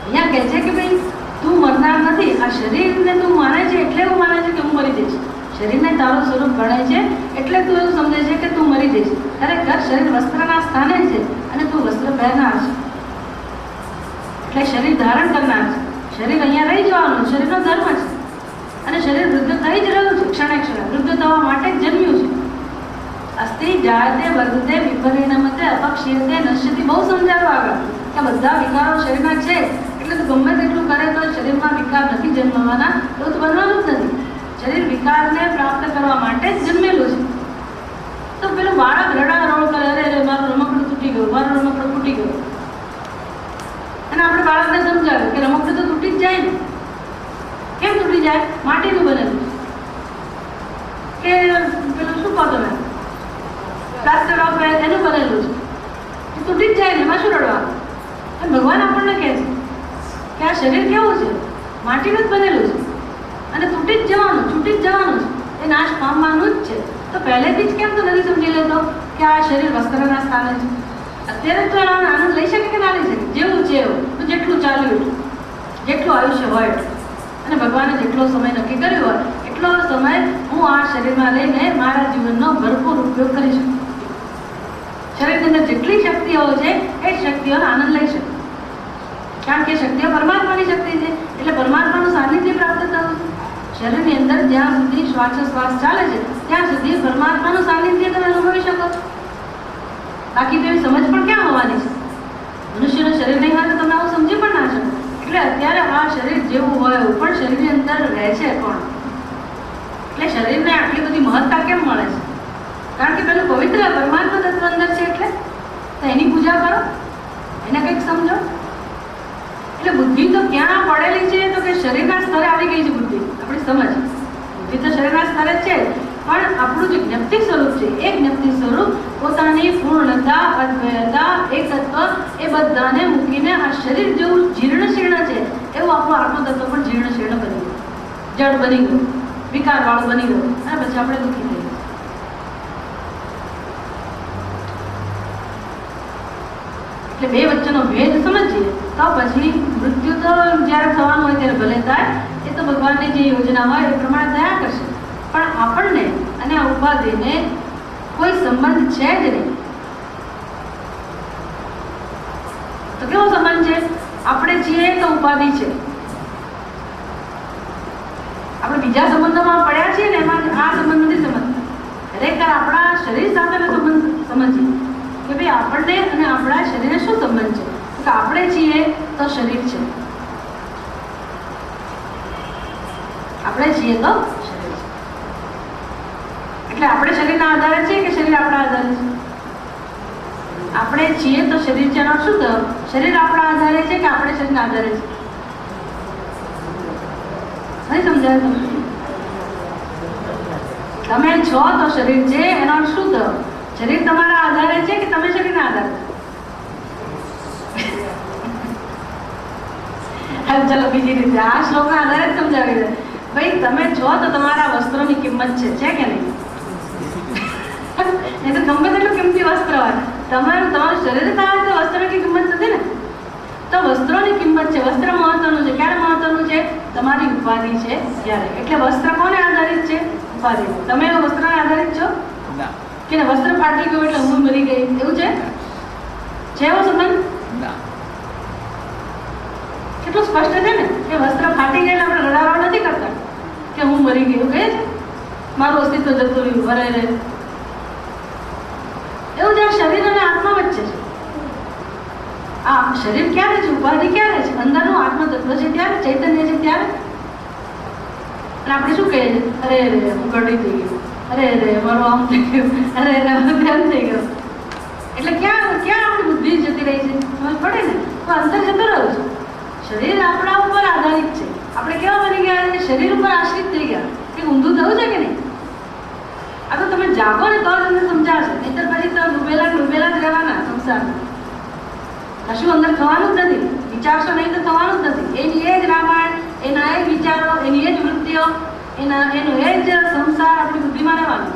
અહીંયા કહે છે કે ભાઈ તું મરનાર નથી. આ શરીરને તું માને છે એટલે એવું માને છે કે હું મરી જઈશ. શરીરને તારું સ્વરૂપ ગણે છે એટલે તું એવું સમજે છે કે તું મરી જઈશ. ખરેખર શરીર વસ્ત્રના સ્થાને છે અને તું વસ્ત્ર પહેરનાર છે, એટલે શરીર ધારણ કરનાર છે. શરીર અહીંયા રહી જવાનું, શરીરનો ધર્મ છે. અને શરીર વૃદ્ધ થઈ જ રહ્યું છે, ક્ષણે ક્ષણે વૃદ્ધ થવા માટે જ જન્મ્યું છે. અસ્થિ જાયતે વર્ધતે વિપરિણમતે અપક્ષીયતે નશ્યતિ. બહુ સમજાવ્યું આગળ કે બધા વિકારો શરીરના છે, એટલે તો ગમે તેટલું કરે તો શરીરમાં વિકાર નથી જન્મવાના, એવું તો બનવાનું જ નથી. શરીર વિકારને પ્રાપ્ત કરવા માટે જ જન્મેલું છે. તો પેલું બાળક રડા રોળ કરે, અરે મારું રમકડું તૂટી ગયું, મારું રમકડું તૂટી ગયું. અને આપણે બાળકને સમજાવ્યું કે રમકડું તો તૂટી જ જાય ને. કેમ તૂટી જાય? માટીનું બનેલું કે પેલું શું કહો તમે, પ્લાસ્ટર ઓફ એનું બનેલું છે, તૂટી જ જાય ને, એમાં શું રડવાનું? ભગવાન આપણને કહે છે કે આ શરીર કેવું છે? માટીનું જ બનેલું છે અને તૂટી જ જવાનું, છૂટી જ જવાનું છે, એ નાશ પામવાનું જ છે. તો પહેલેથી જ કેમ તો નથી સમજી લેતો કે આ શરીર વસ્ત્રના સ્થાને છે? અત્યારે તો એનો આનંદ લઈ શકે કે ના લઈ શકે? જેવું છે એવું તો જેટલું ચાલ્યું એટલું, જેટલું આયુષ્ય હોય એટલું, અને ભગવાને જેટલો સમય નક્કી કર્યો હોય એટલો સમય હું આ શરીરમાં લઈને મારા જીવનનો ભરપૂર ઉપયોગ કરી શકું. શરીરની અંદર જેટલી શક્તિઓ છે એ શક્તિઓનો આનંદ લઈ શકું, કારણ કે શક્તિઓ પરમાત્માની શક્તિ છે, એટલે પરમાત્માનું સાનિધ્ય પ્રાપ્ત થવું છે. શરીરની અંદર જ્યાં સુધી શ્વાસોશ્વાસ ચાલે છે ત્યાં સુધી પરમાત્માનું સાનિધ્ય તમે અનુભવી શકો છો. બાકી તો એવી સમજ પણ ક્યાં હોવાની છે? મનુષ્યનું શરીર નહીં હોય તો તમે આવું સમજી પણ ના શકો. એટલે એટલે અત્યારે આ શરીર જેવું હોય એવું પણ શરીરની અંદર રહે છે કોણ? એટલે શરીરને આટલી બધી મહત્તા કેમ મળે છે? કારણ કે પેલું પવિત્ર પરમાત્મા તત્વ અંદર છે એટલે તો એની પૂજા કરો, એને કંઈક સમજો. એટલે બુદ્ધિ તો ક્યાં પડેલી છે તો કે શરીરના સ્તરે આવી ગઈ છે બુદ્ધિ. આપણી સમજ બુદ્ધિ તો શરીરના સ્તરે છે, પણ આપણું જે જ્ઞપ્તિ સ્વરૂપ છે એ જ્ઞપ્તિ સ્વરૂપ પોતાની પૂર્ણતા, અદ્વૈતતા, એકત્વ એ બધાને મૂકીને આ શરીર જેવું જીર્ણ શીર્ણ છે એવું આપણું આત્મતત્વ પણ જીર્ણ શીર્ણ બની ગયું, જડ બની ગયું, વિકારવાળું બની ગયું, અને પછી આપણે દુઃખી થઈ ગયા. એટલે બે વચ્ચેનો ભેદ સમજીએ તો પછી મૃત્યુ તો જ્યારે થવાનું હોય ત્યારે ભલે થાય, એ તો ભગવાનની જે યોજના હોય એ પ્રમાણે થયા કરશે. પણ આપણને અને આ ઉપાધિને કોઈ સંબંધ છે જ નહીં. તો કેવો સંબંધ છે? આપણે છીએ તો ઉપાધિ છે. આપણે બીજા સંબંધોમાં પડ્યા છીએ ને એમાં આ સંબંધ નથી સમજતા. ખરેખર આપણા શરીર સાથેનો સંબંધ સમજીએ કે ભાઈ આપણને અને આપણા શરીરને શું સંબંધ છે? તો આપણે છીએ તો શરીર છે, આપણે છીએ તો શરીર છે. એટલે આપણે શરીરના આધારે છે કે શરીર આપણા આધારે છે? આપણે છીએ તો શરીર છે એનો શું થયો? શરીર આપણા આધારે છે કે આપણે શરીરના આધારે છે? નહીં સમજાય તમને? તમે છો તો શરીર છે એનો શું થયો? શરીર તમારા આધારે છે કે તમે શરીરના આધારે? ચલો બીજી રીતે આ શ્લોકના આધારે જ સમજાવી દે. ભાઈ તમે છો તો તમારા વસ્ત્રોની કિંમત છે કે નહીં? એ તો ગમે તેટલું કિંમતી વસ્ત્ર હોય, તમારું શરીર થાય તો વસ્ત્રોની કિંમત નથી ને. તો વસ્ત્રોની કિંમત છે. વસ્ત્ર મહત્વનું છે. ક્યારે મહત્વનું છે? તમારી ઉપાધિ છે ત્યારે. એટલે વસ્ત્ર કોને આધારિત છે? ઉપાધિ. તમે વસ્ત્રને આધારિત છો કે વસ્ત્ર ફાટી ગયું એટલે હું મરી ગઈ એવું છે? છે એવો સંબંધ? કેટલું સ્પષ્ટ છે ને કે વસ્ત્ર ફાટી ગયા એટલે આપણે રડારડ નથી કરતા કે હું મરી ગયું, કહે છે મારું અસ્તિત્વ જતું રહ્યું, વરે રહે. એવું જ આ શરીર અને આત્મા વચ્ચે છે. આ શરીર ક્યારે છે? ઉપાધિ ક્યારે છે? અંદરનું આત્મતત્વ છે ત્યારે, ચૈતન્ય છે ત્યારે. અને આપણે શું કહીએ છીએ? અરે રે હું ગડી થઈ ગયું, અરે રે મારું આમ થઈ ગયું, અરે રે મારું તેમ થઈ ગયું. એટલે ક્યાં ક્યાં આપણી બુદ્ધિ જતી રહી છે? સમજ પડે ને? તો અંતર જતો રહ્યો છે. શરીર આપણા ઉપર આધારિત છે. આપણે કેવા બની ગયા કે શરીર ઉપર આશ્રિત થઈ ગયા. કે ઊંધું થયું છે કે નહીં? આ તો તમે જાગો ને તો તમને સમજાશે, નહીંતર પછી તો ડૂબેલા જ રહેવાના સંસારમાં. કશું અંદર થવાનું જ નથી. વિચારશો નહીં તો થવાનું જ નથી. એની એ જ રામાયણ, એના એ જ વિચારો, એની એ જ વૃત્તિઓ, એનો એ જ સંસાર આપણી બુદ્ધિમાં રહેવાનું.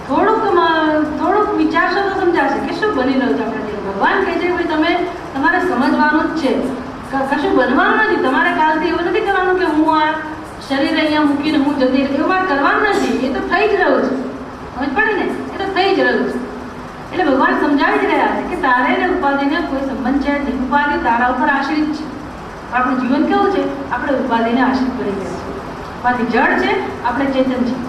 થોડુંક વિચારશો તો સમજાશે કે શું બની રહ્યું છે આપણે. ભગવાન કહે છે કે ભાઈ તમે તમારે સમજવાનું જ છે, કશું બનવાનું નથી. તમારે કાલથી એવું નથી કરવાનું કે હું આ શરીર અહીંયા મૂકીને હું જતી રહી, એવું મારે કરવાનું નથી. એ તો થઈ જ રહ્યું છે. સમજ પડે ને? એ તો થઈ જ રહ્યું છે. એટલે ભગવાન સમજાવી જ રહ્યા છે કે તારે ને ઉપાધિને કોઈ સંબંધ છે નહીં. ઉપાધિ તારા ઉપર આશ્રિત છે. આપણું જીવન કેવું છે? આપણે ઉપાધિને આશ્રિત કરી ગયા છીએ. ઉપાધિ જડ છે, આપણે ચેતન છીએ.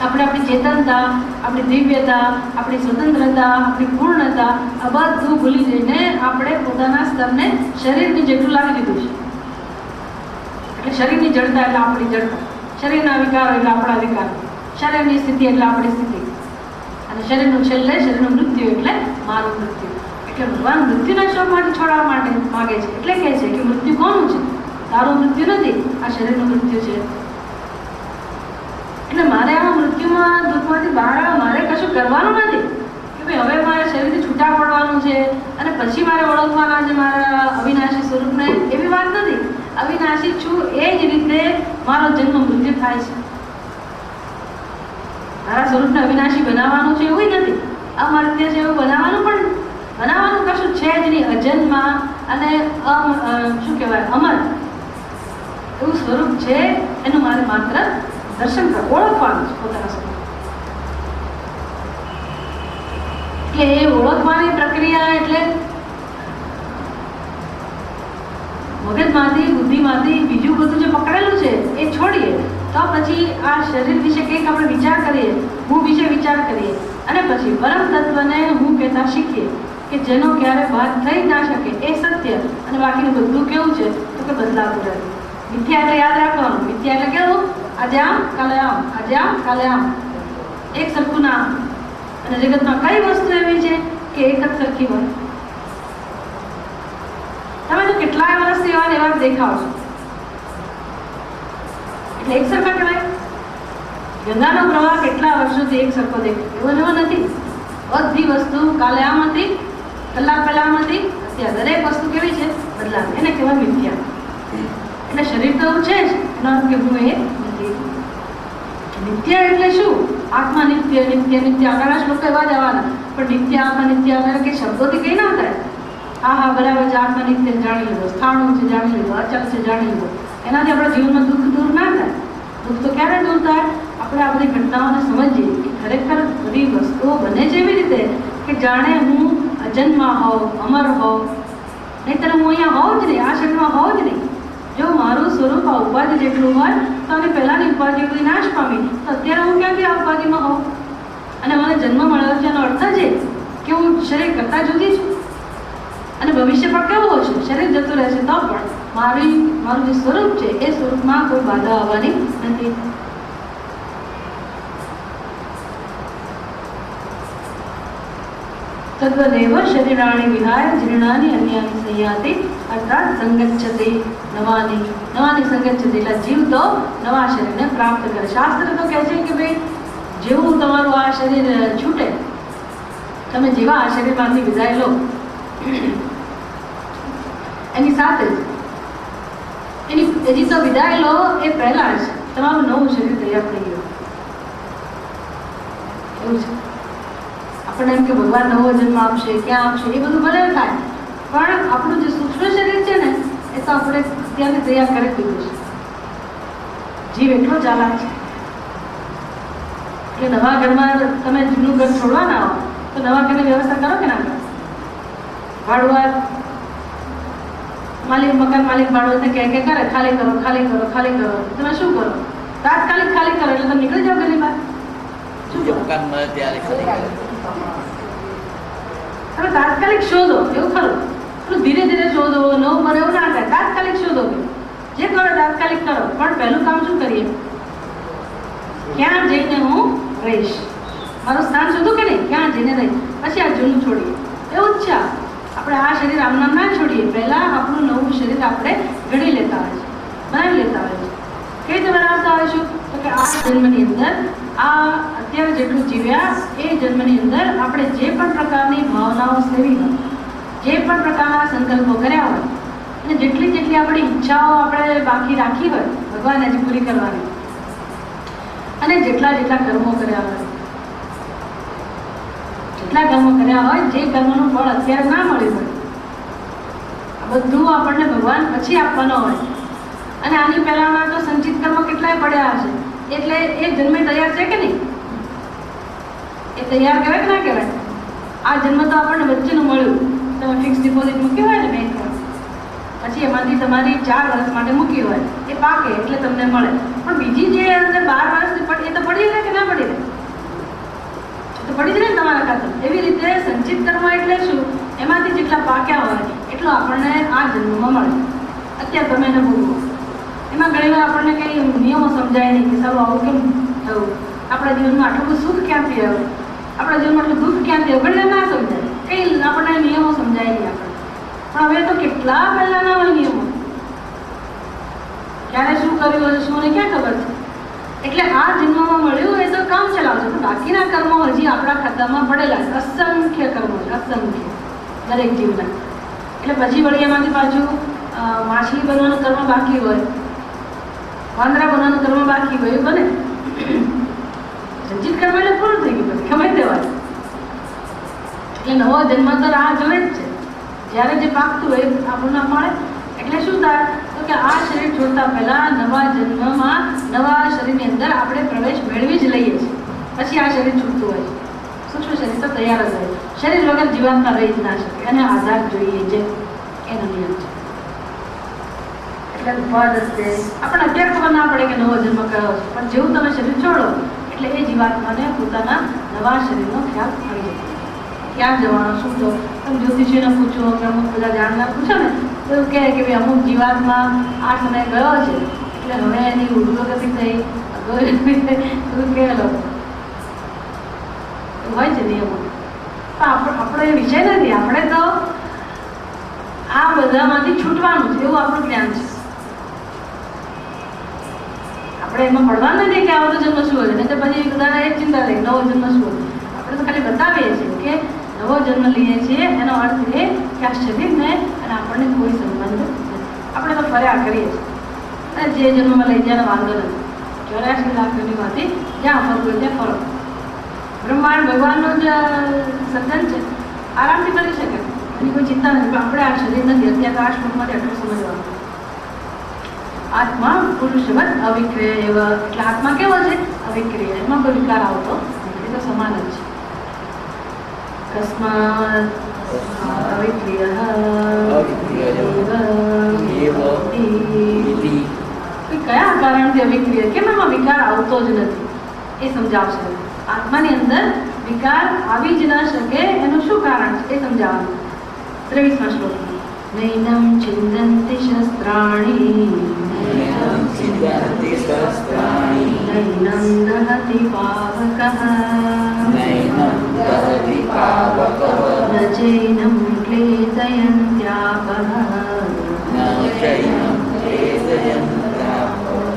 આપણે આપણી ચેતનતા, આપણી દિવ્યતા, આપણી સ્વતંત્રતા, આપણી પૂર્ણતા આ બધું ભૂલી જઈને આપણે પોતાના સ્તરને શરીરની જેટલું લાવી દીધું છે. એટલે શરીરની જડતા એટલે આપણી જડતા, શરીરના વિકારો એટલે આપણા વિકારો, શરીરની સ્થિતિ એટલે આપણી સ્થિતિ, અને શરીરનું છેલ્લે શરીરનું મૃત્યુ એટલે મારું મૃત્યુ. એટલે ભગવાન મૃત્યુના શોકમાંથી છોડાવવા માટે માગે છે. એટલે કહે છે કે મૃત્યુ કોનું છે? તારું મૃત્યુ નથી, આ શરીરનું મૃત્યુ છે. એટલે મારે આ મૃત્યુમાં દુઃખમાંથી બહાર આવવા મારે કશું કરવાનું નથી કે ભાઈ હવે મારે શરીરથી છૂટા પડવાનું છે અને પછી મારે ઓળખવાના છે મારા અવિનાશી સ્વરૂપને. એવી વાત નથી. અવિનાશી છું એ જ રીતે મારો જન્મ મૃત્યુ થાય છે. મારા સ્વરૂપને અવિનાશી બનાવવાનું છે એવું નથી. અમર્ત્ય છે એવું બનાવવાનું કશું છે જ નહીં. અજન્મા અને શું કહેવાય અમર એવું સ્વરૂપ છે. એનું મારે માત્ર દર્શન કર, ઓળખવાનું છે પોતાના સ્વરૂપ. એટલે એ ઓળખવાની પ્રક્રિયા એટલે મગજમાંથી, બુદ્ધિમાંથી બીજું બધું જે પકડેલું છે એ છોડીએ તો પછી આ શરીર વિશે કંઈક આપણે વિચાર કરીએ, હું વિશે વિચાર કરીએ અને પછી પરમ તત્વને હું કહેતા શીખીએ કે જેનો ક્યારે બાદ થઈ જ ના શકે એ સત્ય, અને બાકીનું બધું કેવું છે તો કે બદલાતું રહે. મિથ્યા એટલે યાદ રાખવાનું, મિથ્યા એટલે કેવું, આજે આમ કાલે આમ, આજે આમ કાલે આમ, એક સરખું ના. અને જગતમાં કઈ વસ્તુ એવી છે કે એક જ સરખી હોય? તમે તો કેટલાય વર્ષથી એવા ને એવા દેખાવ છો, એટલે એક સરખા કહેવાય? ગંગાનો પ્રવાહ કેટલા વર્ષોથી એક સરખો દેખાય? એવો જેવો નથી. બધી વસ્તુ કાલે આમ હતી, કલાક પહેલા આમ હતી, અત્યારે દરેક વસ્તુ કેવી છે, બદલાવ. એને કહેવાય મિથ્યા. એટલે શરીર તો એવું છે જ, એનો અર્થ કે હું એ નથી. નિત્ય એટલે શું? આત્મા નિત્ય, નિત્ય નિત્ય. આગળના શ્લોકો એવા જ આવવાના, પણ નિત્ય આત્મા નિત્ય આગળ કે શબ્દોથી કઈ ના થાય. હા હા બરાબર છે, આત્મા નિત્ય જાણી લીધો, સ્થાણું છે જાણી લીધો, અચલ છે જાણી લીધો. એનાથી આપણા જીવનમાં દુઃખ દૂર ના થાય. દુઃખ તો ક્યારે દૂર થાય? આપણે આ બધી ઘટનાઓને સમજીએ કે ખરેખર બધી વસ્તુઓ બને છે એવી રીતે કે જાણે હું અજન્મા હોઉં, અમર હોઉં. નહીંતર હું અહીંયા હોઉં જ નહીં, આ શરીરમાં હોઉં જ નહીં. જો મારું સ્વરૂપ આ ઉપાધિ જેટલું હોય તો આની પહેલાંની ઉપાધિ બધી નાશ પામી, તો અત્યારે હું ક્યાંથી આ ઉપાધિમાં હોઉં? અને મને જન્મ મળ્યો છે એનો અર્થ છે કે હું શરીર કરતાં જુદી છું. અને ભવિષ્ય પણ કેવું હશે? શરીર જતું રહેશે તો પણ મારું જે સ્વરૂપ છે એ સ્વરૂપમાં કોઈ બાધા આવવાની નથી. તદ્વદેવ શરીરાણી વિહાય જીર્ણાની અન્યાની સંયાતિ અર્થાત સંગચ્છતિ નવાની સંગચ્છતિ. એટલે જીવ તો નવા શરીરને પ્રાપ્ત કરે. શાસ્ત્ર તો કહે છે કે ભાઈ જેવું તમારું આ શરીર છૂટે, તમે જેવા આ શરીરમાંથી વિદાય લો એની સાથે જ એની તો વિદાય લો એ પહેલા જ તમારું નવું શરીર તૈયાર થઈ ગયું. એવું છે. આપણને એમ કે ભગવાન નવો જન્મ આપશે, ક્યાં આપશે, એ બધું ભલે થાય, પણ આપણું જે સૂક્ષ્મ શરીર છે ને એ તો આપણે ત્યાંથી તૈયાર કરી દીધું છે. જીવ એટલો ચાલાક છે કે નવા ઘરમાં તમે જૂનું ઘર છોડવાના હો તો નવા ઘરની વ્યવસ્થા કરો કે ના કરો? ભાડુઆત માલિક, મકાન માલિક ભાડુઆતને કહે કે કરે ખાલી કરો, ખાલી કરો, ખાલી કરો. તમે શું કરો? તાત્કાલિક ખાલી કરો એટલે તમે નીકળી જાઓ ઘરની બહાર. શું કરો? મકાન મળે ત્યારે ખાલી કરે. તમે તાત્કાલિક શોધો, એવું ખરું. પેલું ધીરે ધીરે શોધો, નવું મને એવું ના થાય. તાત્કાલિક શોધો, જે કરો તાત્કાલિક કરો. પણ પહેલું કામ શું કરીએ? ક્યાં જઈને હું રહીશ? મારું સ્થાન શોધું કે નહીં? ક્યાં જઈને રહીશ? પછી આ જૂનું છોડીએ. એવું જ છે. આપણે આ શરીર આમ નામ ના છોડીએ. પહેલાં આપણું નવું શરીર આપણે ઘડી લેતા હોય છે, બનાવી લેતા હોય છે. કઈ રીતે બનાવતા હોઈશું? તો કે આ જન્મની અંદર આ અત્યારે જેટલું જીવ્યા એ જન્મની અંદર આપણે જે પણ પ્રકારની ભાવનાઓ સેવી હોય, જે પણ પ્રકારના સંકલ્પો કર્યા હોય, અને જેટલી જેટલી આપણી ઈચ્છાઓ આપણે બાકી રાખી હોય ભગવાન હજી પૂરી કરવાની, અને જેટલા જેટલા કર્મો કર્યા હોય, જેટલા કર્મો કર્યા હોય, જે કર્મનું ફળ અત્યારે ના મળ્યું હોય, આ બધું આપણને ભગવાન પછી આપવાનો હોય. અને આની પહેલાના તો સંચિત કર્મ કેટલાય પડ્યા હશે, એટલે એ જન્મે તૈયાર છે કે નહીં? એ તૈયાર કહેવાય કે ના કહેવાય? આ જન્મ તો આપણને વચ્ચેનું મળ્યું. તમે ફિક્સ ડિપોઝિટ મૂકી હોય ને બેંકમાં, પછી એમાંથી તમારી 4 વર્ષ માટે મૂકી હોય, એ પાકે એટલે તમને મળે. પણ બીજી જે અંદર 12 વર્ષની પડી, એ તો પડી રહે કે ના પડી રહે? તો પડી જ રહે ને તમારા ખાતે. એવી રીતે સંચિત કર્મ એટલે શું? એમાંથી જેટલા પાક્યા હોય એટલું આપણને આ જન્મમાં મળે. અત્યારે તમે એને ભોગવો. એમાં ઘણી વાર આપણને કંઈ નિયમો સમજાય નહીં કે સારું આવું કેમ થયું, આપણા જીવનમાં આટલું બધું સુખ ક્યાંથી આવ્યું, આપણા જીવનમાં આટલું દુઃખ ક્યાંથી આવ્યું, ઘણી વાર ના સમજાય. કંઈ આપણને નિયમો સમજાય નહીં આપણે. પણ હવે તો કેટલા પહેલાના હોય નિયમો, ક્યારે શું કર્યું હશે, શું ને ક્યાં ખબર છે. એટલે આ જન્મમાં મળ્યું એ તો કામ ચલાવશે, પણ બાકીના કર્મો હજી આપણા ખાતામાં પડેલા છે. અસંખ્ય કર્મો છે, અસંખ્ય, દરેક જીવના. એટલે પછી વળી એમાંથી પાછું માછલી બનવાનું કર્મ બાકી હોય, વાંદરા બનવાનું કર્મ બાકી હોય, બને સંચિત કર્મ એટલે પૂરું થઈ ગયું, પછી ખબર દેવાય. એટલે નવો જન્મ તો રાહ જોવે જ છે. જ્યારે જે પાકતું હોય આપણને મળે. એટલે શું થાય તો કે આ શરીર છોડતા પહેલા નવા જન્મમાં નવા શરીરની અંદર આપણે પ્રવેશ મેળવી જ લઈએ છીએ. પછી આ શરીર છૂટતું હોય છે. સૂક્ષ્મ શરીર તો તૈયાર જ હોય. શરીર વગર જીવાત્મા રહી જ ના શકે, અને આધાર જોઈએ છે, એનો નિયમ છે. એટલે ઉપવાસ હશે આપણને અત્યારે ખબર ના પડે કે નવો જન્મ કયો છે, પણ જેવું તમે શરીર છોડો એટલે એ જીવાત્માને પોતાના નવા શરીરનો ખ્યાલ આવી જાય. ક્યાં જવાનું, શું તો તમે જ્યોતિષીને પૂછો કે અમુક બધા જાણનાર પૂછો ને તો એવું કહે કે ભાઈ અમુક જીવાતમાં આ સમય ગયો છે એટલે હવે એની ઉર્ધ્વગતિ થઈ એવું કહે લોકો હોય છે નિયમો. તો આપણો એ વિષય નથી. આપણે તો આ બધામાંથી છૂટવાનું છે એવું આપણું જ્ઞાન છે. આપણે એમાં પડવાનું નથી કે આવતો જન્મ શું હોય ને તો પછી બધાને એક ચિંતા રહી નવો જન્મ શું હોય. આપણે તો ખાલી બતાવીએ છીએ કે નવો જન્મ લઈએ છીએ એનો અર્થ એ કે આ શરીરને અને આપણને કોઈ સંબંધ નથી. આપણે તો ફર્યા કરીએ છીએ અને જે જન્મમાં લઈ જાય વાંધો નથી. 84 લાખ યોનિમાંથી જ્યાં ફરવું હોય ત્યાં ફરો. બ્રહ્માંડ ભગવાનનું જ સર્જન છે, આરામથી કરી શકે, એની કોઈ ચિંતા નથી. પણ આપણે આ શરીર નથી. અત્યારે આ શ્લોકમાંથી આટલું સમજવાનું. આત્મા પુરુષવત અવિક્રિય એવ. એટલે આત્મા કેવો છે? અવિક્રિય. એમાં કોઈ વિકાર આવતો એ તો સમાન જ છે. કસ્માત અવિક્રિય કયા કારણથી અવિક્રિય, કેમ એમાં વિકાર આવતો જ નથી એ સમજાવશે. આત્માની અંદર વિકાર આવી જ ન શકે એનું શું કારણ છે એ સમજાવવાનું. 23મા શ્લોકમાં નૈનમ ચિંતન્તિ શસ્ત્રાણિ નૈનમ દહતિ પાવકઃ ન ચૈનમ ક્લેદયન્ત્યાપઃ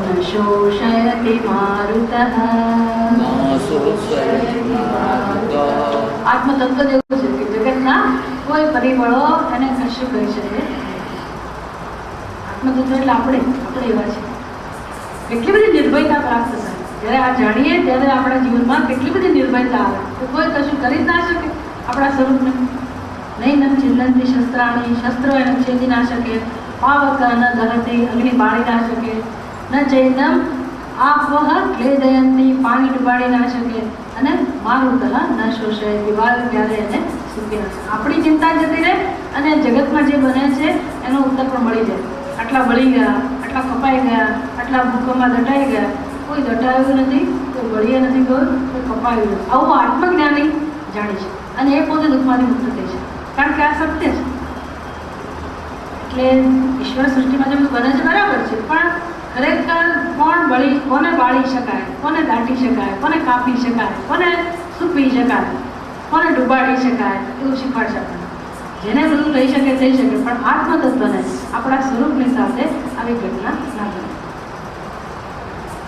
ન શોષયતિ મારુતઃ. આત્મતત્વ જેવું છે કે જગતના કોઈ પરિબળો એને કશું કરી શકે. આત્મતત્વ એટલે આપણે એવા છે. કેટલી બધી નિર્ભયતા પ્રાપ્ત થાય જ્યારે આ જાણીએ ત્યારે આપણા જીવનમાં કેટલી બધી નિર્ભયતા આવે તો કોઈ કશું કરી જ ના શકે આપણા સ્વરૂપને. નહીં ન ચિંતનથી શસ્ત્રાણી, શસ્ત્રો એને છેદી ના શકે. પાવક ન દહતી, અગ્નિ બાળી ના શકે. ન ચૈનમ આપવહ ક્લેદયંતી, પાણી ડુબાડી ના શકે. અને મારુતઃ ન શોષય, દિવાલ ક્યારે એને સૂકી ના શકે. આપણી ચિંતા જતી રહે અને જગતમાં જે બને છે એનો ઉત્તર પણ મળી જાય. આટલા બળી ગયા, આટલા કપાઈ ગયા, આટલા ભૂકંપમાં દટાઈ ગયા. કોઈ દટાયું નથી, કોઈ બળીએ નથી ગયું, કોઈ કપાયું નથી. આવું આત્મજ્ઞાની જાણી છે અને એ પોતે દુઃખમાંથી મુક્ત થઈ છે. કારણ કે આ સત્ય છે. એટલે ઈશ્વર સૃષ્ટિમાં જે બધું બને છે બરાબર છે, પણ ખરેખર કોને બાળી શકાય, કોને દાટી શકાય, કોને કાપી શકાય, કોને સૂકવી શકાય, કોને ડૂબાડી શકાય એવું શીખવાડશે આપણને. જેને બધું થઈ શકે થઈ શકે, પણ આત્મતત્વને આપણા સ્વરૂપની સાથે આવી ઘટના ના બને.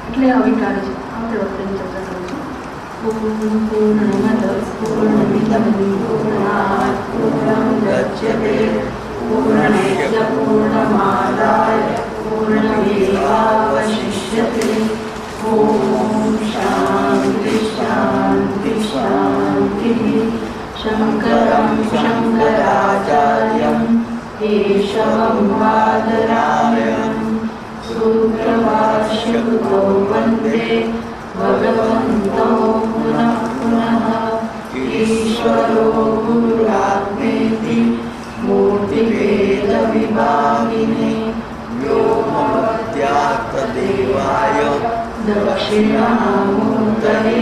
એટલે અવિકારી છે. આપણે વખતેની ચર્ચા કરીશું. પૂર્ણમદ પૂર્ણમિદં પૂર્ણાત પૂર્ણમુદચ્યતે પૂર્ણસ્ય પૂર્ણમાદાય પૂર્ણમેવાવશિષ્યતે. ઓમ શાંતિ શાંતિ શાંતિ. શંકરં શંકરાચાર્યં કેશવં બાદરાયણં સૂત્રભાષ્યકૃતો વંદે ભગવન્તો પુનઃ પુનઃ. ઈશ્વરો ગુરુરાત્મેતિ મૂર્તિભેદવિભાગિને વ્યોમવદ્વ્યાપ્તદેવાય દક્ષિણામૂર્તયે